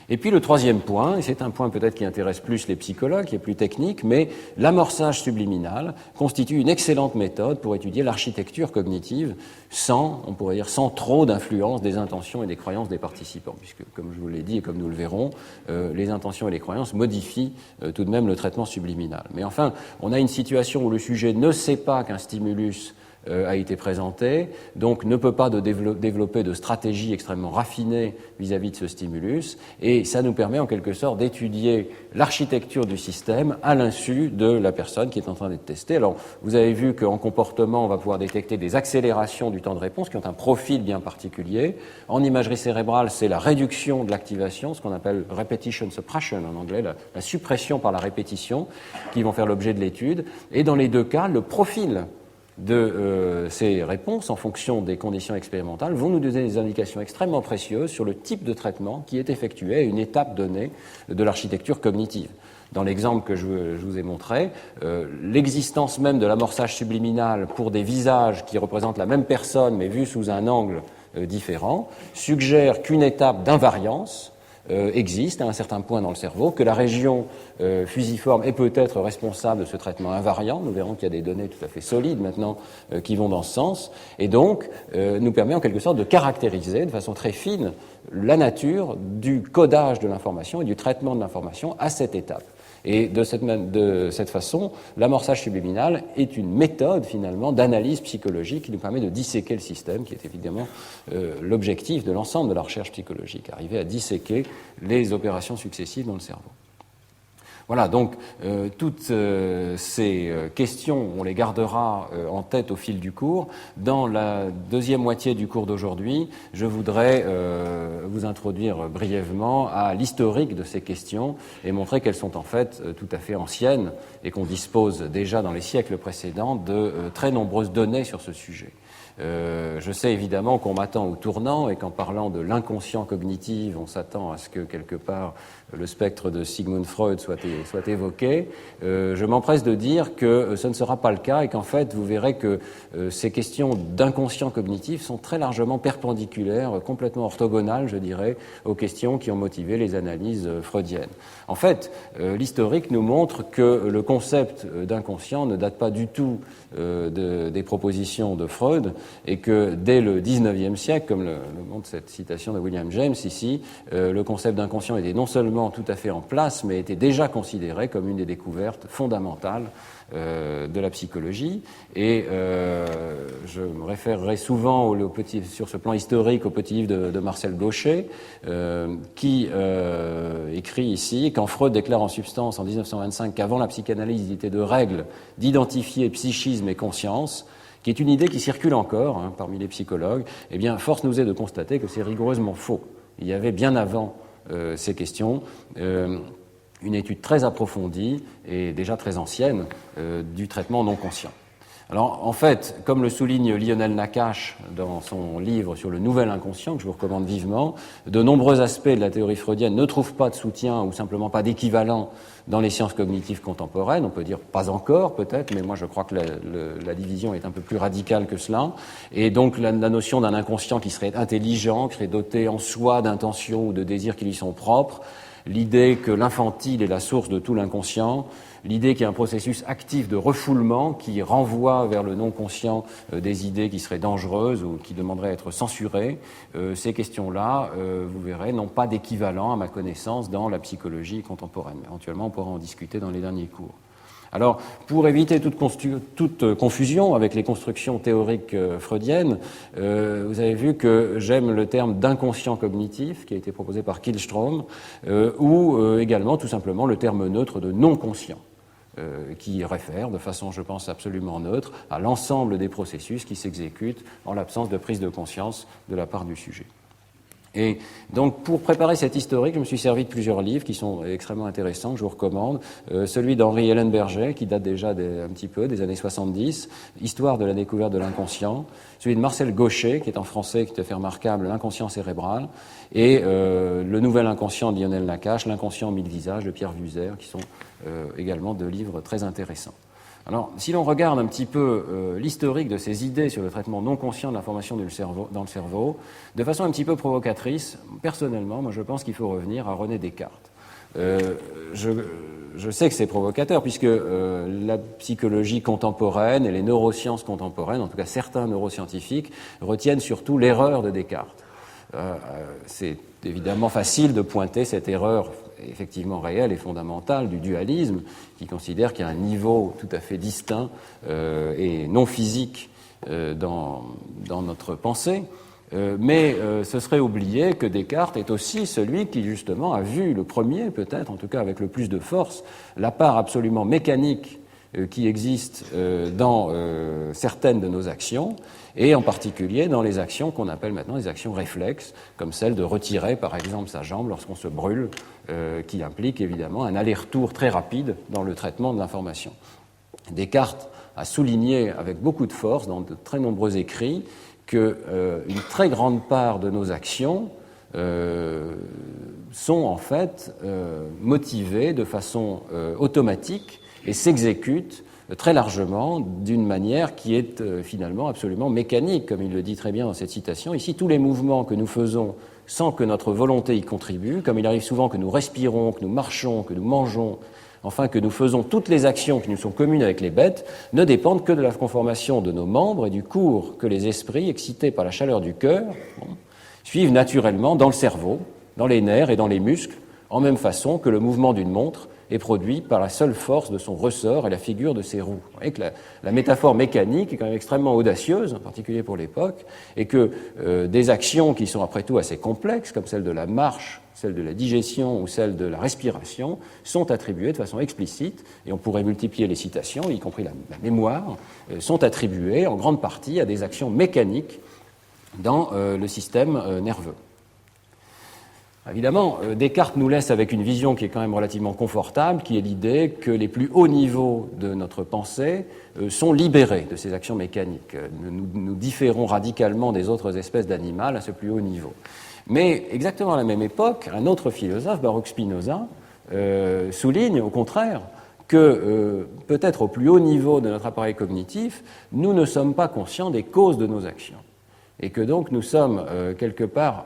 Et puis le troisième point, et c'est un point peut-être qui intéresse plus les psychologues, qui est plus technique, mais l'amorçage subliminal constitue une excellente méthode pour étudier l'architecture cognitive sans, on pourrait dire, sans trop d'influence des intentions et des croyances des participants, puisque, comme je vous l'ai dit et comme nous le verrons, les intentions et les croyances modifient tout de même le traitement subliminal. Mais enfin, on a une situation où le sujet ne sait pas qu'un stimulus a été présenté, donc ne peut pas développer de stratégie extrêmement raffinée vis-à-vis de ce stimulus, et ça nous permet en quelque sorte d'étudier l'architecture du système à l'insu de la personne qui est en train d'être testée. Alors, vous avez vu qu'en comportement, on va pouvoir détecter des accélérations du temps de réponse qui ont un profil bien particulier. En imagerie cérébrale, c'est la réduction de l'activation, ce qu'on appelle repetition suppression en anglais, la suppression par la répétition, qui vont faire l'objet de l'étude. Et dans les deux cas, le profil de ces réponses en fonction des conditions expérimentales vont nous donner des indications extrêmement précieuses sur le type de traitement qui est effectué à une étape donnée de l'architecture cognitive. Dans l'exemple que je vous ai montré, l'existence même de l'amorçage subliminal pour des visages qui représentent la même personne mais vus sous un angle différent suggère qu'une étape d'invariance existe à un certain point dans le cerveau, que la région fusiforme est peut-être responsable de ce traitement invariant. Nous verrons qu'il y a des données tout à fait solides maintenant qui vont dans ce sens, et donc nous permet en quelque sorte de caractériser de façon très fine la nature du codage de l'information et du traitement de l'information à cette étape. Et de cette façon, l'amorçage subliminal est une méthode finalement d'analyse psychologique qui nous permet de disséquer le système, qui est évidemment l'objectif de l'ensemble de la recherche psychologique, arriver à disséquer les opérations successives dans le cerveau. Voilà, donc toutes ces questions, on les gardera en tête au fil du cours. Dans la deuxième moitié du cours d'aujourd'hui, je voudrais vous introduire brièvement à l'historique de ces questions et montrer qu'elles sont en fait tout à fait anciennes et qu'on dispose déjà dans les siècles précédents de très nombreuses données sur ce sujet. Je sais évidemment qu'on m'attend au tournant et qu'en parlant de l'inconscient cognitif, on s'attend à ce que quelque part le spectre de Sigmund Freud soit évoqué. Je m'empresse de dire que ce ne sera pas le cas et qu'en fait vous verrez que ces questions d'inconscient cognitif sont très largement perpendiculaires, complètement orthogonales, je dirais, aux questions qui ont motivé les analyses freudiennes. En fait, l'historique nous montre que le concept d'inconscient ne date pas du tout des propositions de Freud, et que dès le XIXe siècle, comme le montre cette citation de William James ici, le concept d'inconscient était non seulement tout à fait en place, mais était déjà considéré comme une des découvertes fondamentales de la psychologie. Et je me référerai souvent sur ce plan historique au petit livre de Marcel Gauchet, qui écrit ici, quand Freud déclare en substance en 1925 qu'avant la psychanalyse, il était de règle d'identifier psychisme et conscience, qui est une idée qui circule encore parmi les psychologues, eh bien, force nous est de constater que c'est rigoureusement faux. Il y avait bien avant ces questions une étude très approfondie et déjà très ancienne du traitement non conscient. Alors, en fait, comme le souligne Lionel Nakache dans son livre sur le nouvel inconscient, que je vous recommande vivement, de nombreux aspects de la théorie freudienne ne trouvent pas de soutien ou simplement pas d'équivalent dans les sciences cognitives contemporaines. On peut dire pas encore, peut-être, mais moi je crois que la division est un peu plus radicale que cela. Et donc la notion d'un inconscient qui serait intelligent, qui serait doté en soi d'intentions ou de désirs qui lui sont propres, l'idée que l'infantile est la source de tout l'inconscient, l'idée qu'il y a un processus actif de refoulement qui renvoie vers le non-conscient des idées qui seraient dangereuses ou qui demanderaient à être censurées, ces questions-là, vous verrez, n'ont pas d'équivalent à ma connaissance dans la psychologie contemporaine. Éventuellement, on pourra en discuter dans les derniers cours. Alors, pour éviter toute confusion avec les constructions théoriques freudiennes, vous avez vu que j'aime le terme d'inconscient cognitif qui a été proposé par Kihlström, ou également tout simplement le terme neutre de non-conscient, qui réfère de façon, je pense, absolument neutre à l'ensemble des processus qui s'exécutent en l'absence de prise de conscience de la part du sujet. Et donc, pour préparer cette historique, je me suis servi de plusieurs livres qui sont extrêmement intéressants, que je vous recommande. Celui d'Henri Hellenberger, qui date déjà un petit peu des années 70, Histoire de la découverte de l'inconscient. Celui de Marcel Gauchet, qui est en français, qui te fait remarquable, L'inconscient cérébral. Et Le nouvel inconscient de Lionel Nakache, L'inconscient aux mille visages de Pierre Vuzer, qui sont également deux livres très intéressants. Alors, si l'on regarde un petit peu l'historique de ces idées sur le traitement non conscient de l'information dans le cerveau, de façon un petit peu provocatrice, personnellement, moi je pense qu'il faut revenir à René Descartes. Je sais que c'est provocateur, puisque la psychologie contemporaine et les neurosciences contemporaines, en tout cas certains neuroscientifiques, retiennent surtout l'erreur de Descartes. C'est évidemment facile de pointer cette erreur effectivement réelle et fondamentale du dualisme, qui considère qu'il y a un niveau tout à fait distinct et non physique dans notre pensée. Mais ce serait oublier que Descartes est aussi celui qui, justement, a vu le premier, peut-être, en tout cas avec le plus de force, la part absolument mécanique qui existe dans certaines de nos actions, et en particulier dans les actions qu'on appelle maintenant des actions réflexes, comme celle de retirer, par exemple, sa jambe lorsqu'on se brûle, qui implique évidemment un aller-retour très rapide dans le traitement de l'information. Descartes a souligné avec beaucoup de force, dans de très nombreux écrits, qu'une très grande part de nos actions sont en fait motivées de façon automatique et s'exécutent très largement d'une manière qui est finalement absolument mécanique, comme il le dit très bien dans cette citation. Ici, tous les mouvements que nous faisons sans que notre volonté y contribue, comme il arrive souvent que nous respirons, que nous marchons, que nous mangeons, enfin que nous faisons toutes les actions qui nous sont communes avec les bêtes, ne dépendent que de la conformation de nos membres et du cours que les esprits, excités par la chaleur du cœur, suivent naturellement dans le cerveau, dans les nerfs et dans les muscles, en même façon que le mouvement d'une montre est produit par la seule force de son ressort et la figure de ses roues. Vous voyez que la métaphore mécanique est quand même extrêmement audacieuse, en particulier pour l'époque, et que des actions qui sont après tout assez complexes, comme celle de la marche, celle de la digestion ou celle de la respiration, sont attribuées de façon explicite, et on pourrait multiplier les citations, y compris la mémoire, sont attribuées en grande partie à des actions mécaniques dans le système nerveux. Évidemment, Descartes nous laisse avec une vision qui est quand même relativement confortable, qui est l'idée que les plus hauts niveaux de notre pensée sont libérés de ces actions mécaniques. Nous différons radicalement des autres espèces d'animaux à ce plus haut niveau. Mais exactement à la même époque, un autre philosophe, Baruch Spinoza, souligne au contraire que peut-être au plus haut niveau de notre appareil cognitif, nous ne sommes pas conscients des causes de nos actions. Et que donc nous sommes quelque part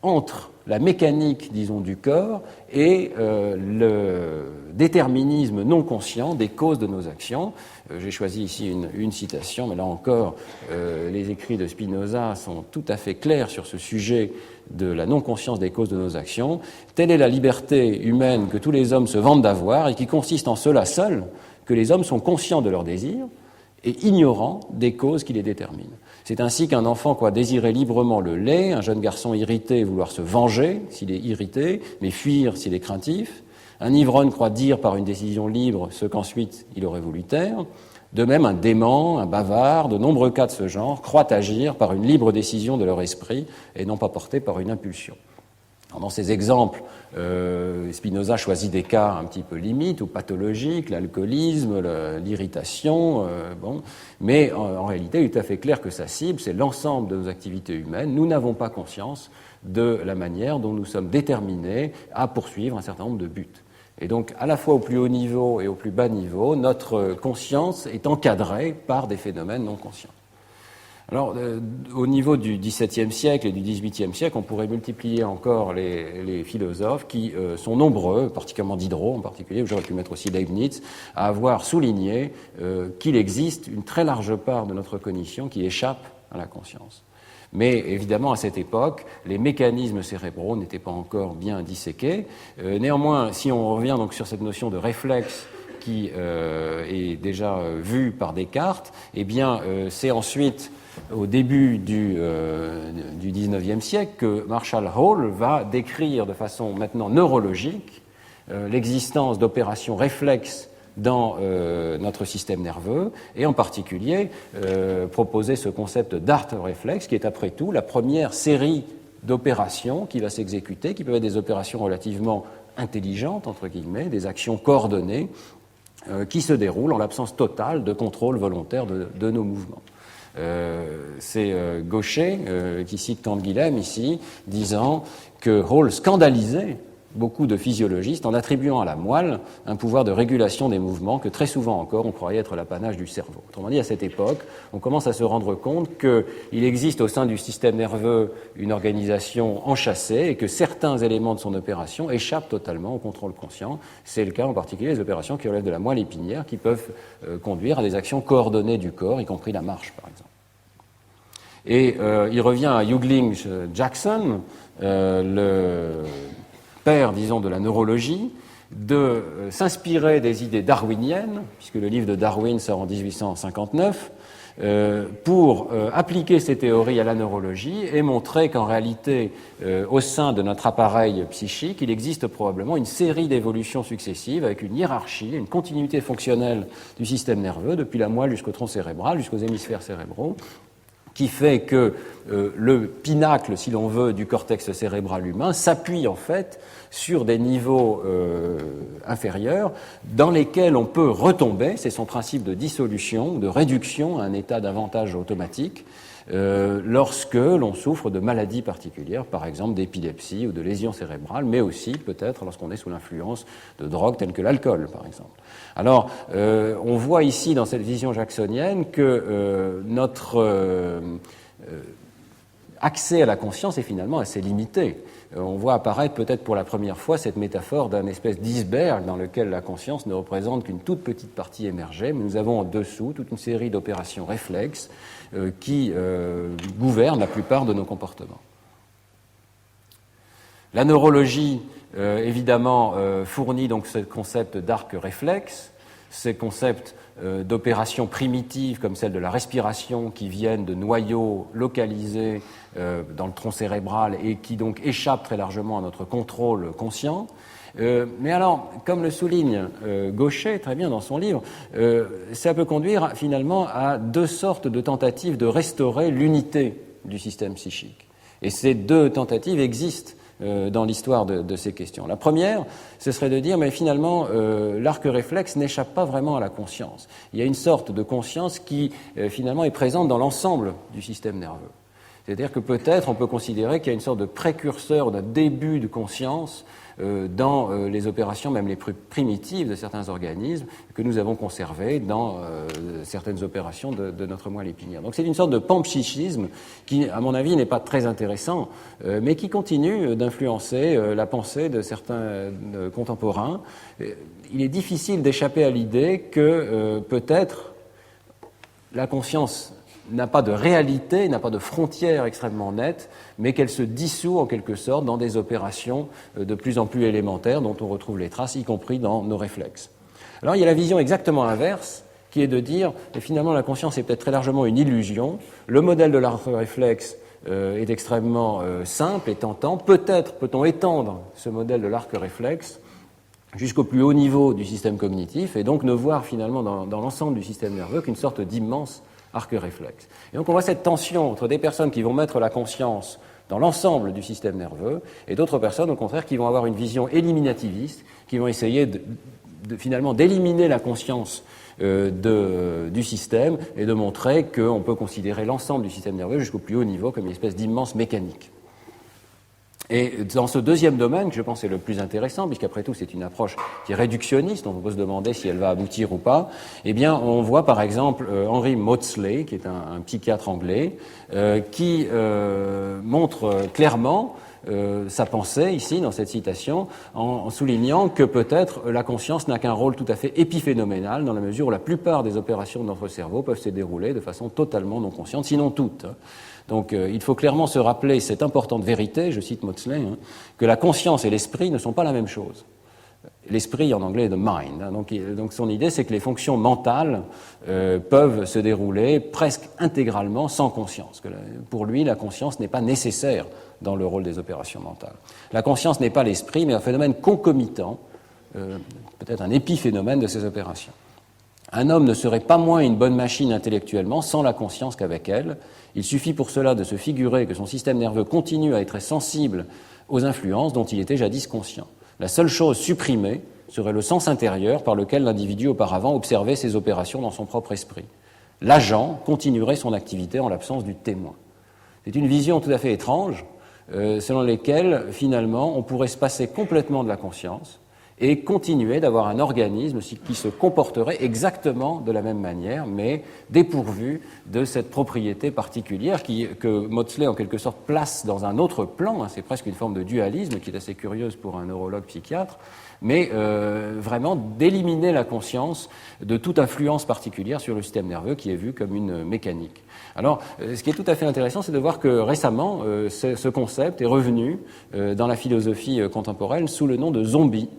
entre la mécanique, disons, du corps et le déterminisme non conscient des causes de nos actions. J'ai choisi ici une citation, mais là encore, les écrits de Spinoza sont tout à fait clairs sur ce sujet de la non-conscience des causes de nos actions. Telle est la liberté humaine que tous les hommes se vantent d'avoir et qui consiste en cela seul que les hommes sont conscients de leurs désirs et ignorants des causes qui les déterminent. C'est ainsi qu'un enfant croit désirer librement le lait, un jeune garçon irrité vouloir se venger s'il est irrité, mais fuir s'il est craintif. Un ivrogne croit dire par une décision libre ce qu'ensuite il aurait voulu taire. De même, un dément, un bavard, de nombreux cas de ce genre, croient agir par une libre décision de leur esprit et non pas portés par une impulsion. Alors, dans ces exemples, Spinoza choisit des cas un petit peu limites ou pathologiques, l'alcoolisme, l'irritation, mais en réalité, il est tout à fait clair que sa cible, c'est l'ensemble de nos activités humaines. Nous n'avons pas conscience de la manière dont nous sommes déterminés à poursuivre un certain nombre de buts. Et donc, à la fois au plus haut niveau et au plus bas niveau, notre conscience est encadrée par des phénomènes non conscients. Alors, au niveau du XVIIe siècle et du XVIIIe siècle, on pourrait multiplier encore les philosophes qui sont nombreux, particulièrement Diderot en particulier, j'aurais pu mettre aussi Leibniz, à avoir souligné qu'il existe une très large part de notre cognition qui échappe à la conscience. Mais évidemment, à cette époque, les mécanismes cérébraux n'étaient pas encore bien disséqués. Néanmoins, si on revient donc sur cette notion de réflexe qui est déjà vue par Descartes, eh bien, c'est ensuite au début du XIXe siècle que Marshall Hall va décrire de façon maintenant neurologique l'existence d'opérations réflexes dans notre système nerveux et en particulier proposer ce concept d'art réflexe qui est après tout la première série d'opérations qui va s'exécuter, qui peuvent être des opérations relativement intelligentes, entre guillemets, des actions coordonnées qui se déroulent en l'absence totale de contrôle volontaire de nos mouvements. C'est Gaucher qui cite Canguilhem ici, disant que Hall scandalisait beaucoup de physiologistes en attribuant à la moelle un pouvoir de régulation des mouvements que très souvent encore on croyait être l'apanage du cerveau. Autrement dit, à cette époque, on commence à se rendre compte qu'il existe au sein du système nerveux une organisation enchâssée et que certains éléments de son opération échappent totalement au contrôle conscient. C'est le cas en particulier des opérations qui relèvent de la moelle épinière qui peuvent conduire à des actions coordonnées du corps, y compris la marche par exemple. Et il revient à Hughlings Jackson, le père, disons, de la neurologie, de s'inspirer des idées darwiniennes, puisque le livre de Darwin sort en 1859, pour appliquer ces théories à la neurologie et montrer qu'en réalité, au sein de notre appareil psychique, il existe probablement une série d'évolutions successives avec une hiérarchie, une continuité fonctionnelle du système nerveux, depuis la moelle jusqu'au tronc cérébral, jusqu'aux hémisphères cérébraux, qui fait que le pinacle, si l'on veut, du cortex cérébral humain s'appuie en fait sur des niveaux inférieurs dans lesquels on peut retomber, c'est son principe de dissolution, de réduction à un état d'avantage automatique, lorsque l'on souffre de maladies particulières, par exemple d'épilepsie ou de lésions cérébrales, mais aussi peut-être lorsqu'on est sous l'influence de drogues telles que l'alcool, par exemple. Alors, on voit ici dans cette vision jacksonienne que notre accès à la conscience est finalement assez limité. On voit apparaître peut-être pour la première fois cette métaphore d'un espèce d'iceberg dans lequel la conscience ne représente qu'une toute petite partie émergée, mais nous avons en dessous toute une série d'opérations réflexes qui gouvernent la plupart de nos comportements. La neurologie, évidemment, fournit donc ce concept d'arc réflexe, ces concepts d'opérations primitives comme celle de la respiration qui viennent de noyaux localisés dans le tronc cérébral et qui donc échappent très largement à notre contrôle conscient. Mais alors, comme le souligne Gaucher très bien dans son livre, ça peut conduire finalement à deux sortes de tentatives de restaurer l'unité du système psychique. Et ces deux tentatives existent dans l'histoire de ces questions. La première, ce serait de dire, mais finalement, l'arc réflexe n'échappe pas vraiment à la conscience. Il y a une sorte de conscience qui, finalement, est présente dans l'ensemble du système nerveux. C'est-à-dire que peut-être on peut considérer qu'il y a une sorte de précurseur, d'un début de conscience dans les opérations même les plus primitives de certains organismes que nous avons conservées dans certaines opérations de notre moelle épinière. Donc c'est une sorte de panpsychisme qui, à mon avis, n'est pas très intéressant, mais qui continue d'influencer la pensée de certains contemporains. Il est difficile d'échapper à l'idée que peut-être la conscience n'a pas de réalité, n'a pas de frontières extrêmement nettes, mais qu'elle se dissout en quelque sorte dans des opérations de plus en plus élémentaires dont on retrouve les traces, y compris dans nos réflexes. Alors il y a la vision exactement inverse, qui est de dire, et finalement la conscience est peut-être très largement une illusion, le modèle de l'arc réflexe est extrêmement simple et tentant, peut-être peut-on étendre ce modèle de l'arc réflexe jusqu'au plus haut niveau du système cognitif, et donc ne voir finalement dans l'ensemble du système nerveux qu'une sorte d'immense arc réflexe. Et donc on voit cette tension entre des personnes qui vont mettre la conscience dans l'ensemble du système nerveux et d'autres personnes, au contraire, qui vont avoir une vision éliminativiste, qui vont essayer finalement d'éliminer la conscience du système et de montrer qu'on peut considérer l'ensemble du système nerveux jusqu'au plus haut niveau comme une espèce d'immense mécanique. Et dans ce deuxième domaine, que je pense est le plus intéressant, puisqu'après tout c'est une approche qui est réductionniste, donc on peut se demander si elle va aboutir ou pas, eh bien on voit par exemple Henry Maudsley, qui est un psychiatre anglais, qui montre clairement sa pensée ici dans cette citation en soulignant que peut-être la conscience n'a qu'un rôle tout à fait épiphénoménal dans la mesure où la plupart des opérations de notre cerveau peuvent se dérouler de façon totalement non consciente, sinon toutes. Donc il faut clairement se rappeler cette importante vérité, je cite Maudsley, que la conscience et l'esprit ne sont pas la même chose. L'esprit en anglais est the mind. Donc son idée c'est que les fonctions mentales peuvent se dérouler presque intégralement sans conscience. Que pour lui la conscience n'est pas nécessaire dans le rôle des opérations mentales. La conscience n'est pas l'esprit mais un phénomène concomitant, peut-être un épiphénomène de ces opérations. Un homme ne serait pas moins une bonne machine intellectuellement sans la conscience qu'avec elle. Il suffit pour cela de se figurer que son système nerveux continue à être sensible aux influences dont il était jadis conscient. La seule chose supprimée serait le sens intérieur par lequel l'individu auparavant observait ses opérations dans son propre esprit. L'agent continuerait son activité en l'absence du témoin. C'est une vision tout à fait étrange, selon lesquels, finalement, on pourrait se passer complètement de la conscience et continuer d'avoir un organisme qui se comporterait exactement de la même manière, mais dépourvu de cette propriété particulière que Maudsley, en quelque sorte, place dans un autre plan. C'est presque une forme de dualisme qui est assez curieuse pour un neurologue psychiatre, mais vraiment d'éliminer la conscience de toute influence particulière sur le système nerveux qui est vu comme une mécanique. Alors, ce qui est tout à fait intéressant, c'est de voir que récemment, ce concept est revenu dans la philosophie contemporaine sous le nom de zombie.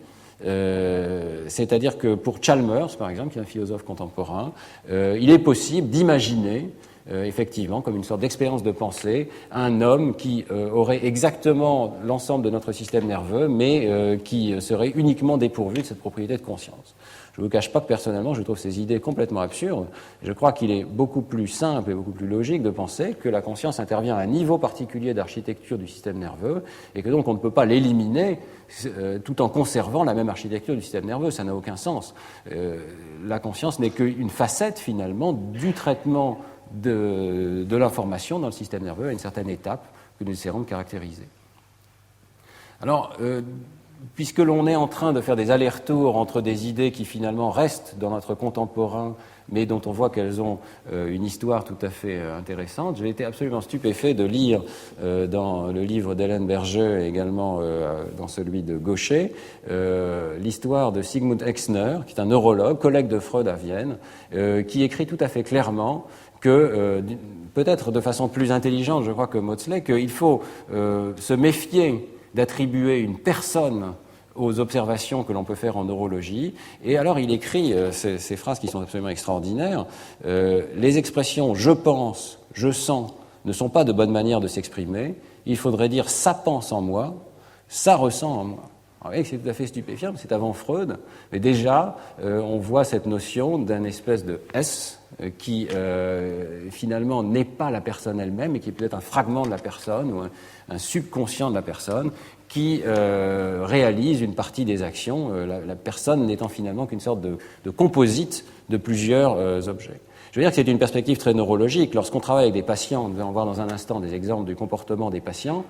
C'est-à-dire que pour Chalmers, par exemple, qui est un philosophe contemporain, il est possible d'imaginer effectivement, comme une sorte d'expérience de pensée, un homme qui aurait exactement l'ensemble de notre système nerveux, mais qui serait uniquement dépourvu de cette propriété de conscience. Je ne vous cache pas que personnellement, je trouve ces idées complètement absurdes. Je crois qu'il est beaucoup plus simple et beaucoup plus logique de penser que la conscience intervient à un niveau particulier d'architecture du système nerveux et que donc on ne peut pas l'éliminer tout en conservant la même architecture du système nerveux. Ça n'a aucun sens. La conscience n'est qu'une facette, finalement, du traitement de l'information dans le système nerveux à une certaine étape que nous essaierons de caractériser. Alors, puisque l'on est en train de faire des allers-retours entre des idées qui finalement restent dans notre contemporain, mais dont on voit qu'elles ont une histoire tout à fait intéressante, j'ai été absolument stupéfait de lire dans le livre d'Hélène Berger et également dans celui de Gaucher l'histoire de Sigmund Exner, qui est un neurologue, collègue de Freud à Vienne, qui écrit tout à fait clairement que, peut-être de façon plus intelligente, je crois que Maudsley, qu'il faut se méfier d'attribuer une personne aux observations que l'on peut faire en neurologie. Et alors il écrit ces phrases qui sont absolument extraordinaires. Les expressions « je pense »,« je sens » ne sont pas de bonne manière de s'exprimer. Il faudrait dire « ça pense en moi »,« ça ressent en moi ». Alors, vous voyez que c'est tout à fait stupéfiant, c'est avant Freud, mais déjà on voit cette notion d'un espèce de « S » qui finalement n'est pas la personne elle-même, mais qui est peut-être un fragment de la personne ou un subconscient de la personne qui réalise une partie des actions, la personne n'étant finalement qu'une sorte de composite de plusieurs objets. Je veux dire que c'est une perspective très neurologique. Lorsqu'on travaille avec des patients, nous allons voir dans un instant des exemples du comportement des patients,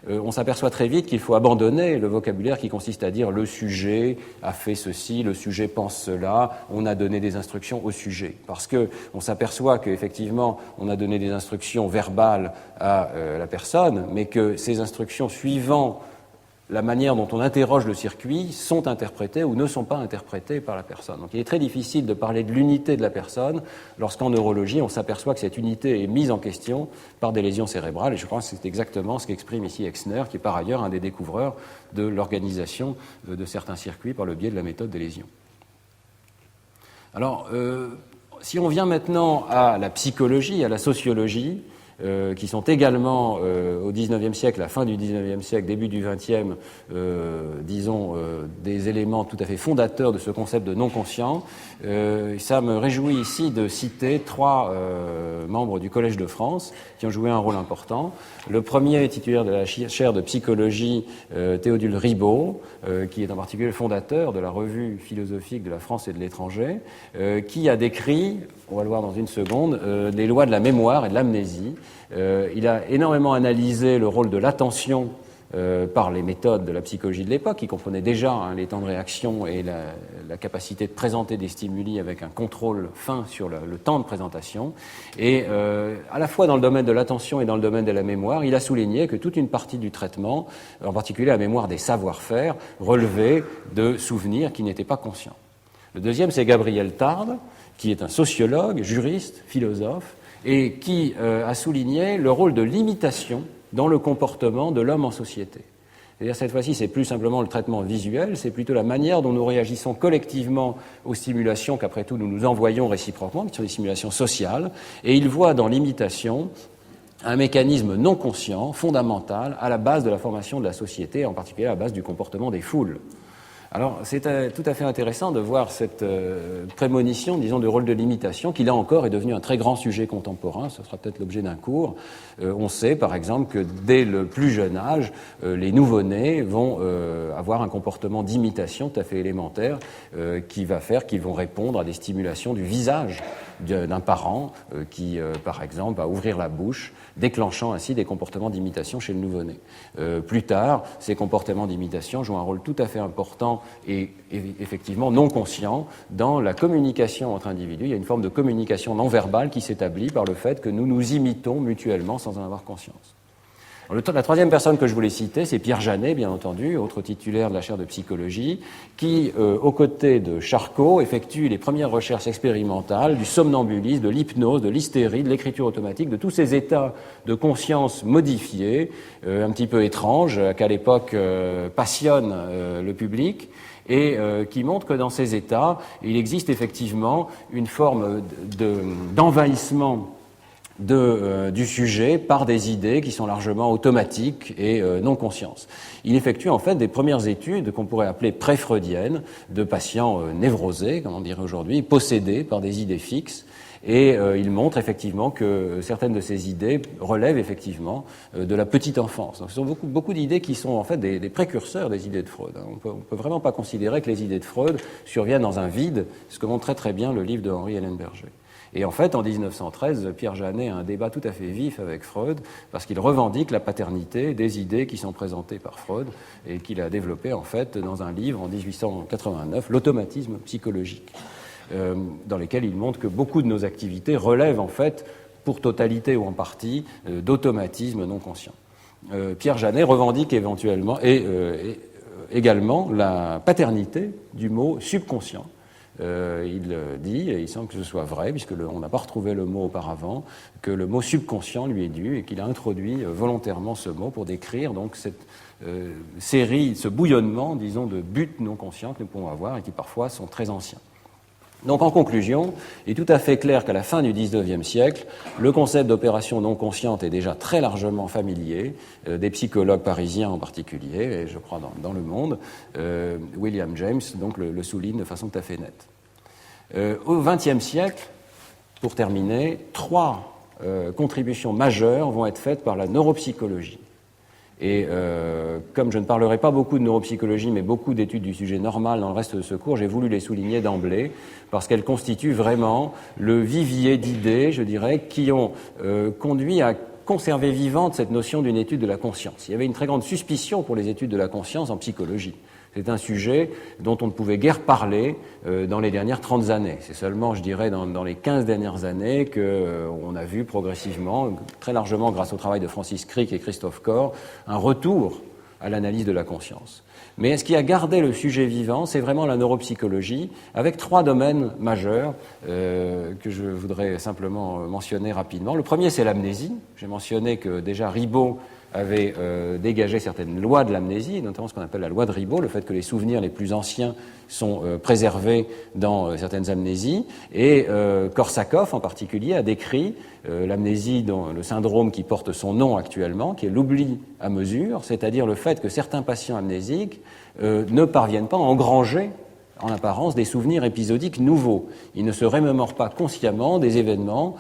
on s'aperçoit très vite qu'il faut abandonner le vocabulaire qui consiste à dire le sujet a fait ceci, le sujet pense cela, on a donné des instructions au sujet. Parce qu'on s'aperçoit qu'effectivement, on a donné des instructions verbales à la personne, mais que ces instructions suivant la manière dont on interroge le circuit sont interprétées ou ne sont pas interprétées par la personne. Donc il est très difficile de parler de l'unité de la personne lorsqu'en neurologie on s'aperçoit que cette unité est mise en question par des lésions cérébrales, et je pense que c'est exactement ce qu'exprime ici Exner, qui est par ailleurs un des découvreurs de l'organisation de certains circuits par le biais de la méthode des lésions. Alors, si on vient maintenant à la psychologie, à la sociologie, qui sont également au XIXe siècle, à la fin du XIXe siècle, début du XXe, disons, des éléments tout à fait fondateurs de ce concept de non-conscient. Ça me réjouit ici de citer trois membres du Collège de France qui ont joué un rôle important. Le premier est titulaire de la chaire de psychologie, Théodule Ribot, qui est en particulier le fondateur de la revue philosophique de la France et de l'étranger, qui a décrit, on va le voir dans une seconde, les lois de la mémoire et de l'amnésie. Il a énormément analysé le rôle de l'attention par les méthodes de la psychologie de l'époque, qui comprenaient déjà les temps de réaction et la capacité de présenter des stimuli avec un contrôle fin sur le temps de présentation. Et à la fois dans le domaine de l'attention et dans le domaine de la mémoire, il a souligné que toute une partie du traitement, en particulier la mémoire des savoir-faire, relevait de souvenirs qui n'étaient pas conscients. Le deuxième, c'est Gabriel Tarde, qui est un sociologue, juriste, philosophe, et qui a souligné le rôle de l'imitation dans le comportement de l'homme en société. C'est-à-dire, cette fois-ci, c'est plus simplement le traitement visuel, c'est plutôt la manière dont nous réagissons collectivement aux stimulations qu'après tout nous nous envoyons réciproquement, qui sont des stimulations sociales, et il voit dans l'imitation un mécanisme non conscient, fondamental, à la base de la formation de la société, en particulier à la base du comportement des foules. Alors, c'est tout à fait intéressant de voir cette prémonition, disons, du rôle de l'imitation, qui là encore est devenu un très grand sujet contemporain. Ce sera peut-être l'objet d'un cours. On sait, par exemple, que dès le plus jeune âge, les nouveau-nés vont avoir un comportement d'imitation tout à fait élémentaire qui va faire qu'ils vont répondre à des stimulations du visage d'un parent qui, par exemple, va ouvrir la bouche, déclenchant ainsi des comportements d'imitation chez le nouveau-né. Plus tard, ces comportements d'imitation jouent un rôle tout à fait important et effectivement non conscient dans la communication entre individus. Il y a une forme de communication non verbale qui s'établit par le fait que nous nous imitons mutuellement sans en avoir conscience. La troisième personne que je voulais citer, c'est Pierre Janet, bien entendu, autre titulaire de la chaire de psychologie, qui, aux côtés de Charcot, effectue les premières recherches expérimentales du somnambulisme, de l'hypnose, de l'hystérie, de l'écriture automatique, de tous ces états de conscience modifiés, un petit peu étranges, qu'à l'époque passionnent le public, et qui montrent que dans ces états, il existe effectivement une forme d'envahissement du sujet par des idées qui sont largement automatiques et non conscientes. Il effectue en fait des premières études qu'on pourrait appeler pré-freudiennes de patients névrosés, comme on dirait aujourd'hui, possédés par des idées fixes, et il montre effectivement que certaines de ces idées relèvent effectivement de la petite enfance. Donc, ce sont beaucoup d'idées qui sont en fait des précurseurs des idées de Freud. On peut vraiment pas considérer que les idées de Freud surviennent dans un vide, ce que montre très bien le livre de Henri Ellenberger. Et en fait, en 1913, Pierre Janet a un débat tout à fait vif avec Freud parce qu'il revendique la paternité des idées qui sont présentées par Freud et qu'il a développé en fait dans un livre en 1889, L'automatisme psychologique, dans lequel il montre que beaucoup de nos activités relèvent en fait, pour totalité ou en partie, d'automatisme non conscient. Pierre Janet revendique également la paternité du mot subconscient. Il dit, et il semble que ce soit vrai, puisqu'on n'a pas retrouvé le mot auparavant, que le mot subconscient lui est dû et qu'il a introduit volontairement ce mot pour décrire donc cette série, ce bouillonnement, disons, de buts non conscients que nous pouvons avoir et qui parfois sont très anciens. Donc en conclusion, il est tout à fait clair qu'à la fin du XIXe siècle, le concept d'opération non consciente est déjà très largement familier, des psychologues parisiens en particulier, et je crois dans le monde. William James donc le souligne de façon tout à fait nette. Au XXe siècle, pour terminer, 3 contributions majeures vont être faites par la neuropsychologie. Et comme je ne parlerai pas beaucoup de neuropsychologie, mais beaucoup d'études du sujet normal dans le reste de ce cours, j'ai voulu les souligner d'emblée, parce qu'elles constituent vraiment le vivier d'idées, je dirais, qui ont conduit à conserver vivante cette notion d'une étude de la conscience. Il y avait une très grande suspicion pour les études de la conscience en psychologie. C'est un sujet dont on ne pouvait guère parler dans les dernières 30 années. C'est seulement, je dirais, dans les 15 dernières années qu'on a vu progressivement, très largement grâce au travail de Francis Crick et Christophe Corr, un retour à l'analyse de la conscience. Mais ce qui a gardé le sujet vivant, c'est vraiment la neuropsychologie, avec 3 domaines majeurs que je voudrais simplement mentionner rapidement. Le premier, c'est l'amnésie. J'ai mentionné que déjà Ribot avait dégagé certaines lois de l'amnésie, notamment ce qu'on appelle la loi de Ribot, le fait que les souvenirs les plus anciens sont préservés dans certaines amnésies. Et Korsakoff, en particulier, a décrit l'amnésie, le syndrome qui porte son nom actuellement, qui est l'oubli à mesure, c'est-à-dire le fait que certains patients amnésiques ne parviennent pas à engranger en apparence des souvenirs épisodiques nouveaux. Ils ne se remémorent pas consciemment des événements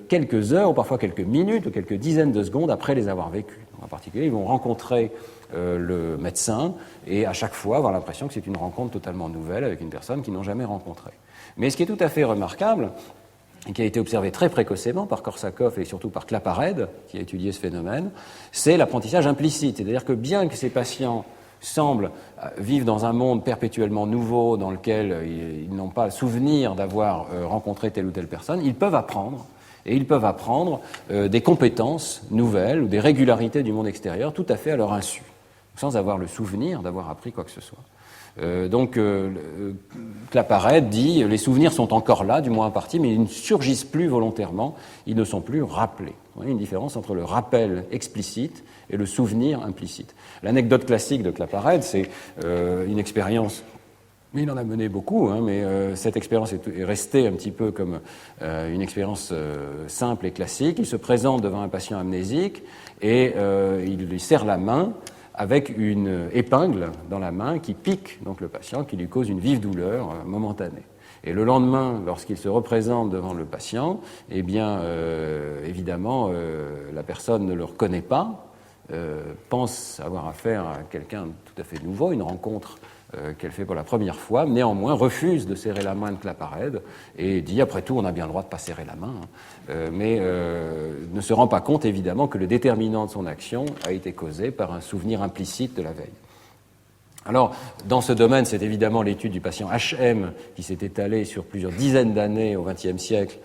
quelques heures, ou parfois quelques minutes, ou quelques dizaines de secondes après les avoir vécus. En particulier, ils vont rencontrer le médecin et à chaque fois avoir l'impression que c'est une rencontre totalement nouvelle avec une personne qu'ils n'ont jamais rencontrée. Mais ce qui est tout à fait remarquable, et qui a été observé très précocement par Korsakoff et surtout par Claparède, qui a étudié ce phénomène, c'est l'apprentissage implicite. C'est-à-dire que bien que ces patients semblent vivre dans un monde perpétuellement nouveau dans lequel ils n'ont pas souvenir d'avoir rencontré telle ou telle personne, ils peuvent apprendre, et ils peuvent apprendre des compétences nouvelles ou des régularités du monde extérieur tout à fait à leur insu, sans avoir le souvenir d'avoir appris quoi que ce soit. Claparède dit les souvenirs sont encore là, du moins en partie, mais ils ne surgissent plus volontairement, ils ne sont plus rappelés. Vous voyez une différence entre le rappel explicite et le souvenir implicite. L'anecdote classique de Claparède, c'est une expérience, mais il en a mené beaucoup, mais cette expérience est restée un petit peu comme une expérience simple et classique. Il se présente devant un patient amnésique et il lui serre la main avec une épingle dans la main qui pique donc le patient, qui lui cause une vive douleur momentanée. Et le lendemain, lorsqu'il se représente devant le patient, eh bien, évidemment, la personne ne le reconnaît pas, pense avoir affaire à quelqu'un de tout à fait nouveau, une rencontre qu'elle fait pour la première fois, néanmoins refuse de serrer la main de Claparède et dit, après tout, on a bien le droit de ne pas serrer la main, mais ne se rend pas compte, évidemment, que le déterminant de son action a été causé par un souvenir implicite de la veille. Alors, dans ce domaine, c'est évidemment l'étude du patient HM qui s'est étalée sur plusieurs dizaines d'années au XXe siècle,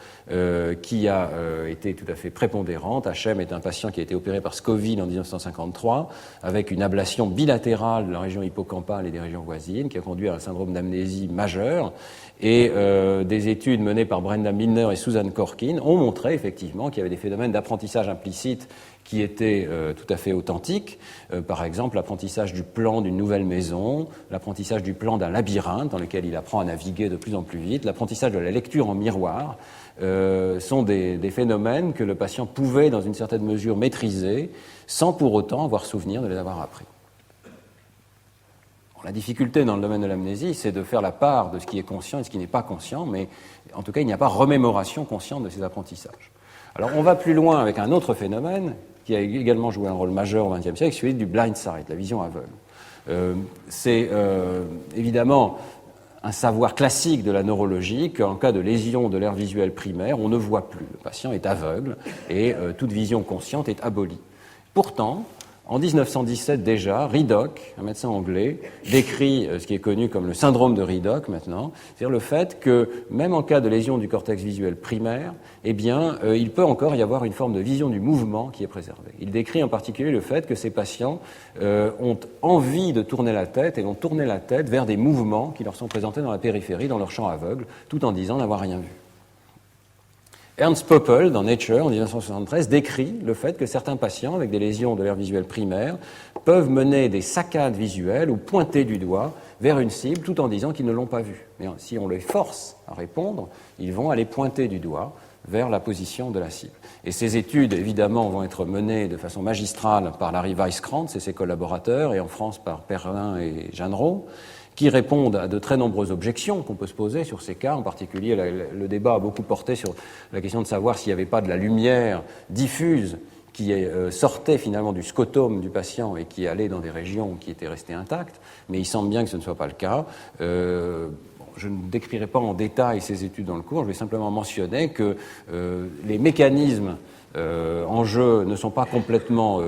qui a été tout à fait prépondérante. HM est un patient qui a été opéré par Scoville en 1953, avec une ablation bilatérale de la région hippocampale et des régions voisines, qui a conduit à un syndrome d'amnésie majeur. Et des études menées par Brenda Milner et Susan Corkin ont montré effectivement qu'il y avait des phénomènes d'apprentissage implicite qui étaient tout à fait authentiques. Par exemple, l'apprentissage du plan d'une nouvelle maison, l'apprentissage du plan d'un labyrinthe dans lequel il apprend à naviguer de plus en plus vite, l'apprentissage de la lecture en miroir, sont des phénomènes que le patient pouvait, dans une certaine mesure, maîtriser, sans pour autant avoir souvenir de les avoir appris. Bon, la difficulté dans le domaine de l'amnésie, c'est de faire la part de ce qui est conscient et ce qui n'est pas conscient, mais en tout cas, il n'y a pas remémoration consciente de ces apprentissages. Alors, on va plus loin avec un autre phénomène qui a également joué un rôle majeur au XXe siècle, celui du blind sight, la vision aveugle. C'est évidemment un savoir classique de la neurologie qu'en cas de lésion de l'aire visuelle primaire, on ne voit plus. Le patient est aveugle et toute vision consciente est abolie. Pourtant, en 1917 déjà, Ridoch, un médecin anglais, décrit ce qui est connu comme le syndrome de Ridoch maintenant, c'est-à-dire le fait que même en cas de lésion du cortex visuel primaire, eh bien, il peut encore y avoir une forme de vision du mouvement qui est préservée. Il décrit en particulier le fait que ces patients ont envie de tourner la tête et vont tourner la tête vers des mouvements qui leur sont présentés dans la périphérie, dans leur champ aveugle, tout en disant n'avoir rien vu. Ernst Poppel, dans Nature, en 1973, décrit le fait que certains patients avec des lésions de l'aire visuelle primaire peuvent mener des saccades visuelles ou pointer du doigt vers une cible tout en disant qu'ils ne l'ont pas vue. Mais si on les force à répondre, ils vont aller pointer du doigt vers la position de la cible. Et ces études, évidemment, vont être menées de façon magistrale par Larry Weisskranz et ses collaborateurs, et en France par Perrin et Jeannereau, qui répondent à de très nombreuses objections qu'on peut se poser sur ces cas. En particulier, le débat a beaucoup porté sur la question de savoir s'il n'y avait pas de la lumière diffuse qui sortait finalement du scotome du patient et qui allait dans des régions qui étaient restées intactes, mais il semble bien que ce ne soit pas le cas. Je ne décrirai pas en détail ces études dans le cours, je vais simplement mentionner que les mécanismes en jeu ne sont pas complètement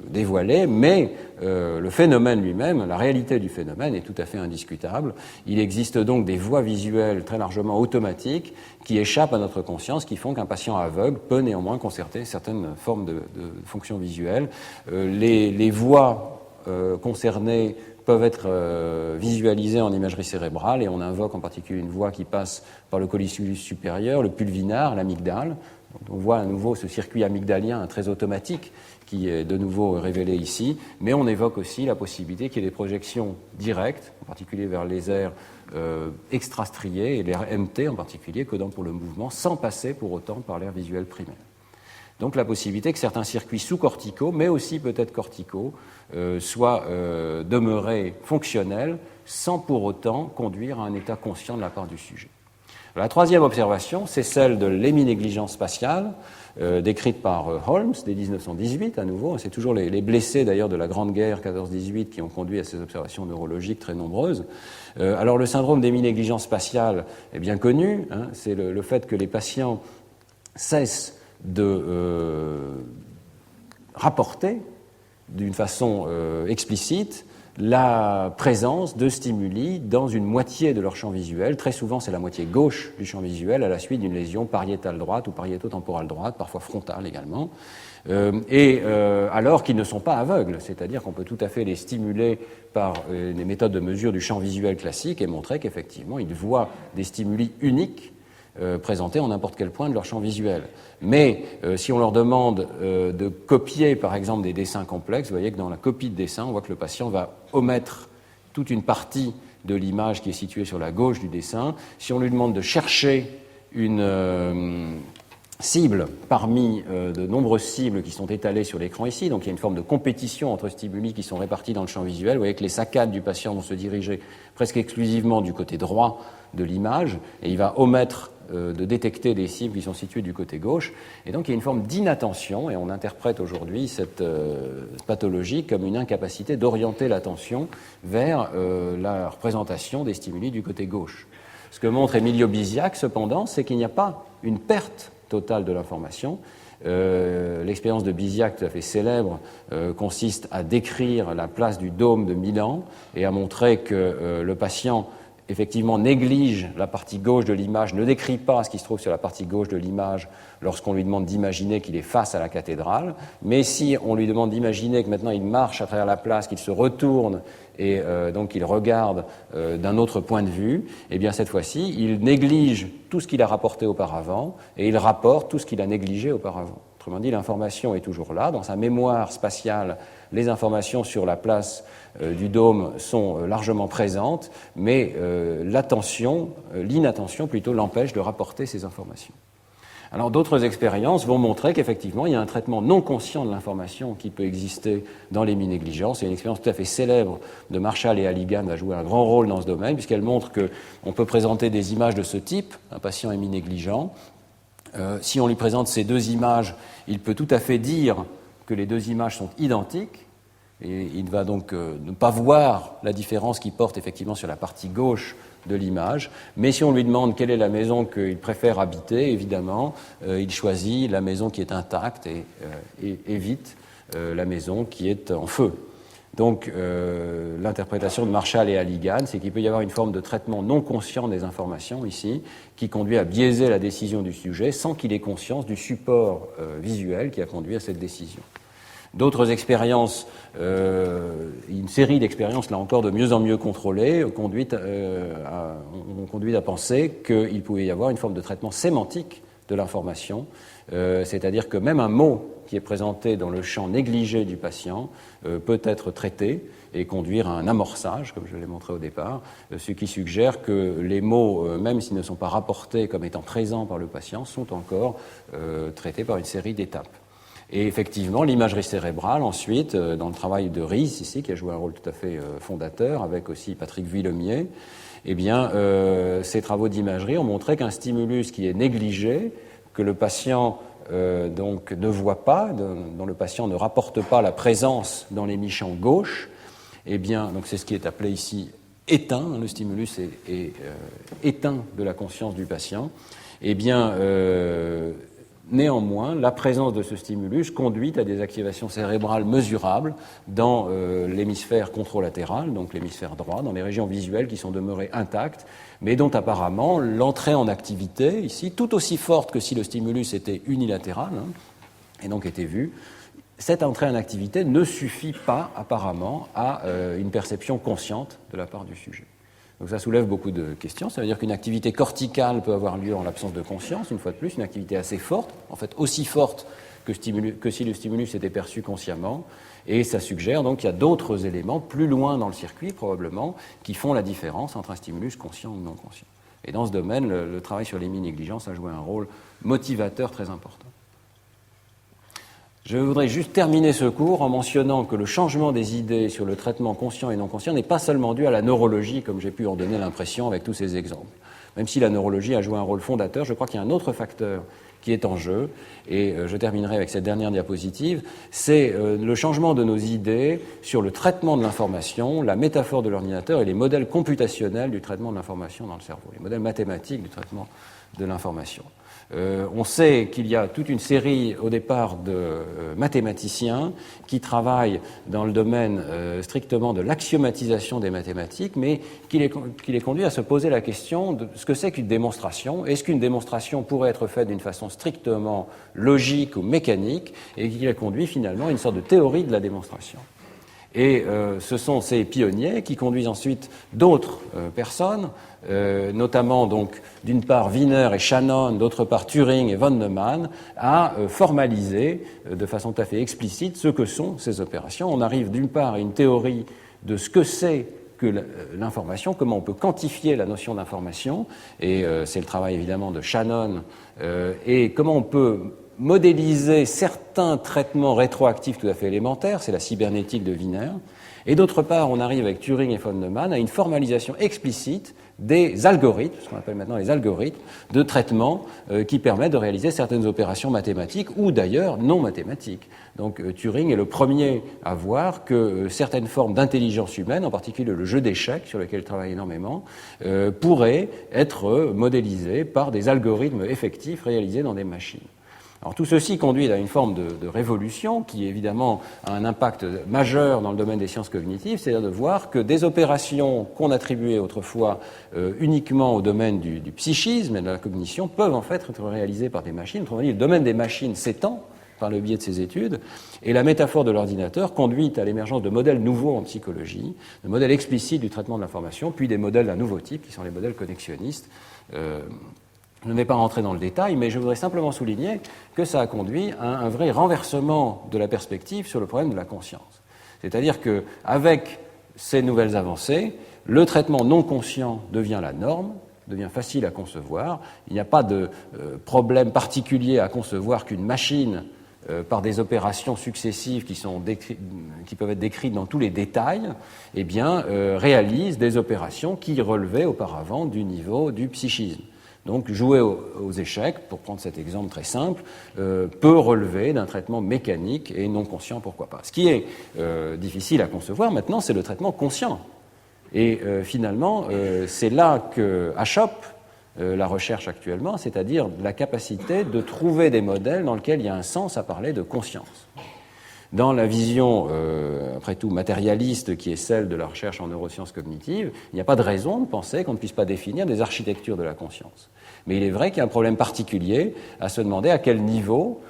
dévoilés, mais le phénomène lui-même, la réalité du phénomène est tout à fait indiscutable. Il existe donc des voies visuelles très largement automatiques qui échappent à notre conscience, qui font qu'un patient aveugle peut néanmoins concerter certaines formes de fonctions visuelles. Les voies concernées peuvent être visualisées en imagerie cérébrale, et on invoque en particulier une voie qui passe par le colliculus supérieur, le pulvinar, l'amygdale. On voit à nouveau ce circuit amygdalien très automatique qui est de nouveau révélé ici, mais on évoque aussi la possibilité qu'il y ait des projections directes, en particulier vers les aires extrastriées et l'aire MT en particulier, codant pour le mouvement, sans passer pour autant par l'aire visuelle primaire. Donc la possibilité que certains circuits sous-corticaux, mais aussi peut-être corticaux, soient demeurés fonctionnels sans pour autant conduire à un état conscient de la part du sujet. La troisième observation, c'est celle de l'héminégligence spatiale, décrite par Holmes dès 1918 à nouveau. C'est toujours les blessés d'ailleurs de la Grande Guerre 14-18 qui ont conduit à ces observations neurologiques très nombreuses. Alors le syndrome d'héminégligence spatiale est bien connu, hein, c'est le fait que les patients cessent de rapporter d'une façon explicite la présence de stimuli dans une moitié de leur champ visuel. Très souvent, c'est la moitié gauche du champ visuel à la suite d'une lésion pariétale droite ou pariéto-temporale droite, parfois frontale également, alors qu'ils ne sont pas aveugles, c'est-à-dire qu'on peut tout à fait les stimuler par des méthodes de mesure du champ visuel classique et montrer qu'effectivement, ils voient des stimuli uniques présentés en n'importe quel point de leur champ visuel. Mais si on leur demande de copier, par exemple, des dessins complexes, vous voyez que dans la copie de dessin, on voit que le patient va omettre toute une partie de l'image qui est située sur la gauche du dessin. Si on lui demande de chercher une cible parmi de nombreuses cibles qui sont étalées sur l'écran ici, donc il y a une forme de compétition entre stimuli qui sont répartis dans le champ visuel, vous voyez que les saccades du patient vont se diriger presque exclusivement du côté droit de l'image, et il va omettre de détecter des cibles qui sont situées du côté gauche. Et donc il y a une forme d'inattention, et on interprète aujourd'hui cette pathologie comme une incapacité d'orienter l'attention vers la représentation des stimuli du côté gauche. Ce que montre Emilio Bisiach, cependant, c'est qu'il n'y a pas une perte totale de l'information. L'expérience de Bisiach, tout à fait célèbre, consiste à décrire la place du dôme de Milan et à montrer que le patient effectivement néglige la partie gauche de l'image, ne décrit pas ce qui se trouve sur la partie gauche de l'image lorsqu'on lui demande d'imaginer qu'il est face à la cathédrale, mais si on lui demande d'imaginer que maintenant il marche à travers la place, qu'il se retourne et donc il regarde d'un autre point de vue, eh bien cette fois-ci, il néglige tout ce qu'il a rapporté auparavant et il rapporte tout ce qu'il a négligé auparavant. Autrement dit, l'information est toujours là. Dans sa mémoire spatiale, les informations sur la place du dôme sont largement présentes, mais l'inattention plutôt l'empêche de rapporter ces informations. Alors d'autres expériences vont montrer qu'effectivement il y a un traitement non conscient de l'information qui peut exister dans l'héminégligence. Il y a une expérience tout à fait célèbre de Marshall et Halligan qui a joué un grand rôle dans ce domaine, puisqu'elle montre qu'on peut présenter des images de ce type, un patient héminégligent. Si on lui présente ces deux images, il peut tout à fait dire que les deux images sont identiques, et il va donc ne pas voir la différence qu'il porte effectivement sur la partie gauche de l'image, mais si on lui demande quelle est la maison qu'il préfère habiter, évidemment, il choisit la maison qui est intacte et évite la maison qui est en feu. Donc l'interprétation de Marshall et Halligan, c'est qu'il peut y avoir une forme de traitement non conscient des informations ici, qui conduit à biaiser la décision du sujet sans qu'il ait conscience du support visuel qui a conduit à cette décision. D'autres expériences, une série d'expériences, là encore, de mieux en mieux contrôlées, ont conduit à penser qu'il pouvait y avoir une forme de traitement sémantique de l'information, c'est-à-dire que même un mot qui est présenté dans le champ négligé du patient peut être traité et conduire à un amorçage, comme je l'ai montré au départ, ce qui suggère que les mots, même s'ils ne sont pas rapportés comme étant présents par le patient, sont encore traités par une série d'étapes. Et effectivement, l'imagerie cérébrale, ensuite, dans le travail de Ries, ici, qui a joué un rôle tout à fait fondateur, avec aussi Patrick Villemier, eh bien, ces travaux d'imagerie ont montré qu'un stimulus qui est négligé, que le patient donc ne voit pas, dont le patient ne rapporte pas la présence dans l'hémichamp gauche, eh bien, donc c'est ce qui est appelé ici éteint, le stimulus est éteint de la conscience du patient, eh bien, néanmoins, la présence de ce stimulus conduit à des activations cérébrales mesurables dans l'hémisphère contralatéral, donc l'hémisphère droit, dans les régions visuelles qui sont demeurées intactes, mais dont apparemment l'entrée en activité, ici, tout aussi forte que si le stimulus était unilatéral, et donc était vu, cette entrée en activité ne suffit pas apparemment à une perception consciente de la part du sujet. Donc ça soulève beaucoup de questions. Ça veut dire qu'une activité corticale peut avoir lieu en l'absence de conscience, une fois de plus, une activité assez forte, en fait aussi forte que si le stimulus était perçu consciemment. Et ça suggère donc qu'il y a d'autres éléments plus loin dans le circuit, probablement, qui font la différence entre un stimulus conscient ou non conscient. Et dans ce domaine, le travail sur l'héminégligence a joué un rôle motivateur très important. Je voudrais juste terminer ce cours en mentionnant que le changement des idées sur le traitement conscient et non conscient n'est pas seulement dû à la neurologie, comme j'ai pu en donner l'impression avec tous ces exemples. Même si la neurologie a joué un rôle fondateur, je crois qu'il y a un autre facteur qui est en jeu, et je terminerai avec cette dernière diapositive, c'est le changement de nos idées sur le traitement de l'information, la métaphore de l'ordinateur et les modèles computationnels du traitement de l'information dans le cerveau, les modèles mathématiques du traitement de l'information. On sait qu'il y a toute une série, au départ, de mathématiciens qui travaillent dans le domaine strictement de l'axiomatisation des mathématiques, mais qui les conduit à se poser la question de ce que c'est qu'une démonstration. Est-ce qu'une démonstration pourrait être faite d'une façon strictement logique ou mécanique, et qui les conduit finalement à une sorte de théorie de la démonstration. Et ce sont ces pionniers qui conduisent ensuite d'autres personnes, notamment donc d'une part Wiener et Shannon, d'autre part Turing et von Neumann, à formaliser de façon tout à fait explicite ce que sont ces opérations. On arrive d'une part à une théorie de ce que c'est que l'information, comment on peut quantifier la notion d'information, et c'est le travail évidemment de Shannon, et comment on peut modéliser certains traitements rétroactifs tout à fait élémentaires, c'est la cybernétique de Wiener, et d'autre part, on arrive avec Turing et von Neumann à une formalisation explicite des algorithmes, ce qu'on appelle maintenant les algorithmes, de traitement qui permettent de réaliser certaines opérations mathématiques ou d'ailleurs non mathématiques. Donc Turing est le premier à voir que certaines formes d'intelligence humaine, en particulier le jeu d'échecs, sur lequel il travaille énormément, pourraient être modélisées par des algorithmes effectifs réalisés dans des machines. Alors tout ceci conduit à une forme de révolution qui évidemment a un impact majeur dans le domaine des sciences cognitives, c'est-à-dire de voir que des opérations qu'on attribuait autrefois uniquement au domaine du psychisme et de la cognition peuvent en fait être réalisées par des machines. Autrement dit, le domaine des machines s'étend par le biais de ces études, et la métaphore de l'ordinateur conduit à l'émergence de modèles nouveaux en psychologie, de modèles explicites du traitement de l'information, puis des modèles d'un nouveau type qui sont les modèles connexionnistes. Je ne vais pas rentrer dans le détail, mais je voudrais simplement souligner que ça a conduit à un vrai renversement de la perspective sur le problème de la conscience. C'est-à-dire qu'avec ces nouvelles avancées, le traitement non conscient devient la norme, devient facile à concevoir. Il n'y a pas de problème particulier à concevoir qu'une machine, par des opérations successives qui peuvent être décrites dans tous les détails, eh bien, réalise des opérations qui relevaient auparavant du niveau du psychisme. Donc, jouer aux échecs, pour prendre cet exemple très simple, peut relever d'un traitement mécanique et non conscient, pourquoi pas. Ce qui est difficile à concevoir maintenant, c'est le traitement conscient. Et finalement, c'est là qu'achoppe la recherche actuellement, c'est-à-dire la capacité de trouver des modèles dans lesquels il y a un sens à parler de conscience. Dans la vision, après tout, matérialiste qui est celle de la recherche en neurosciences cognitives, il n'y a pas de raison de penser qu'on ne puisse pas définir des architectures de la conscience. Mais il est vrai qu'il y a un problème particulier à se demander à quel niveau,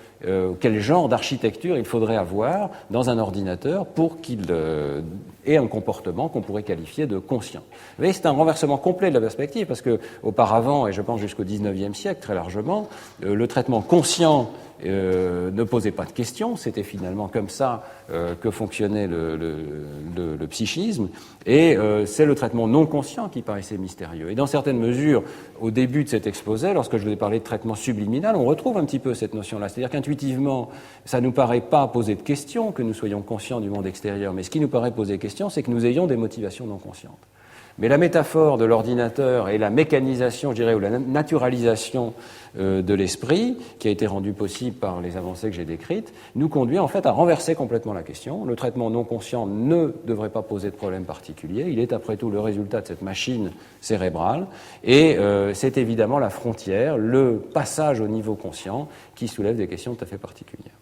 quel genre d'architecture il faudrait avoir dans un ordinateur pour qu'il ait un comportement qu'on pourrait qualifier de conscient. Vous voyez, c'est un renversement complet de la perspective, parce qu'auparavant, et je pense jusqu'au XIXe siècle très largement, le traitement conscient ne posait pas de questions, c'était finalement comme ça que fonctionnait le psychisme, et c'est le traitement non conscient qui paraissait mystérieux. Et dans certaines mesures, au début de cet exposé, lorsque je vous ai parlé de traitement subliminal, on retrouve un petit peu cette notion-là, c'est-à-dire qu'intuitivement, ça ne nous paraît pas poser de questions que nous soyons conscients du monde extérieur, mais ce qui nous paraît poser question, c'est que nous ayons des motivations non conscientes. Mais la métaphore de l'ordinateur et la mécanisation, je dirais, ou la naturalisation de l'esprit, qui a été rendue possible par les avancées que j'ai décrites, nous conduit en fait à renverser complètement la question. Le traitement non conscient ne devrait pas poser de problème particulier. Il est après tout le résultat de cette machine cérébrale. Et c'est évidemment la frontière, le passage au niveau conscient, qui soulève des questions tout à fait particulières.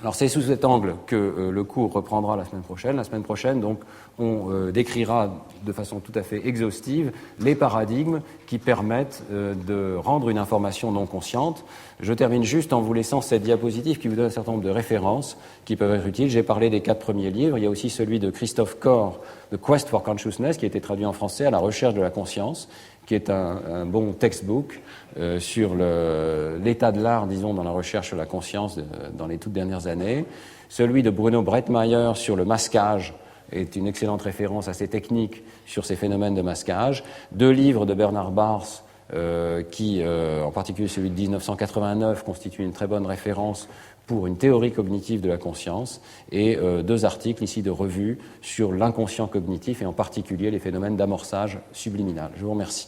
Alors c'est sous cet angle que le cours reprendra la semaine prochaine. La semaine prochaine, donc, on décrira de façon tout à fait exhaustive les paradigmes qui permettent de rendre une information non consciente. Je termine juste en vous laissant cette diapositive qui vous donne un certain nombre de références qui peuvent être utiles. J'ai parlé des 4 premiers livres. Il y a aussi celui de Christophe Corr, The Quest for Consciousness, qui a été traduit en français, à la recherche de la conscience, qui est un bon textbook sur l'état de l'art, disons, dans la recherche sur la conscience dans les toutes dernières années. Celui de Bruno Breitmayer sur le masquage est une excellente référence à ces techniques sur ces phénomènes de masquage. 2 livres de Bernard Bars, qui, en particulier celui de 1989, constitue une très bonne référence pour une théorie cognitive de la conscience, et 2 articles ici de revue sur l'inconscient cognitif et en particulier les phénomènes d'amorçage subliminal. Je vous remercie.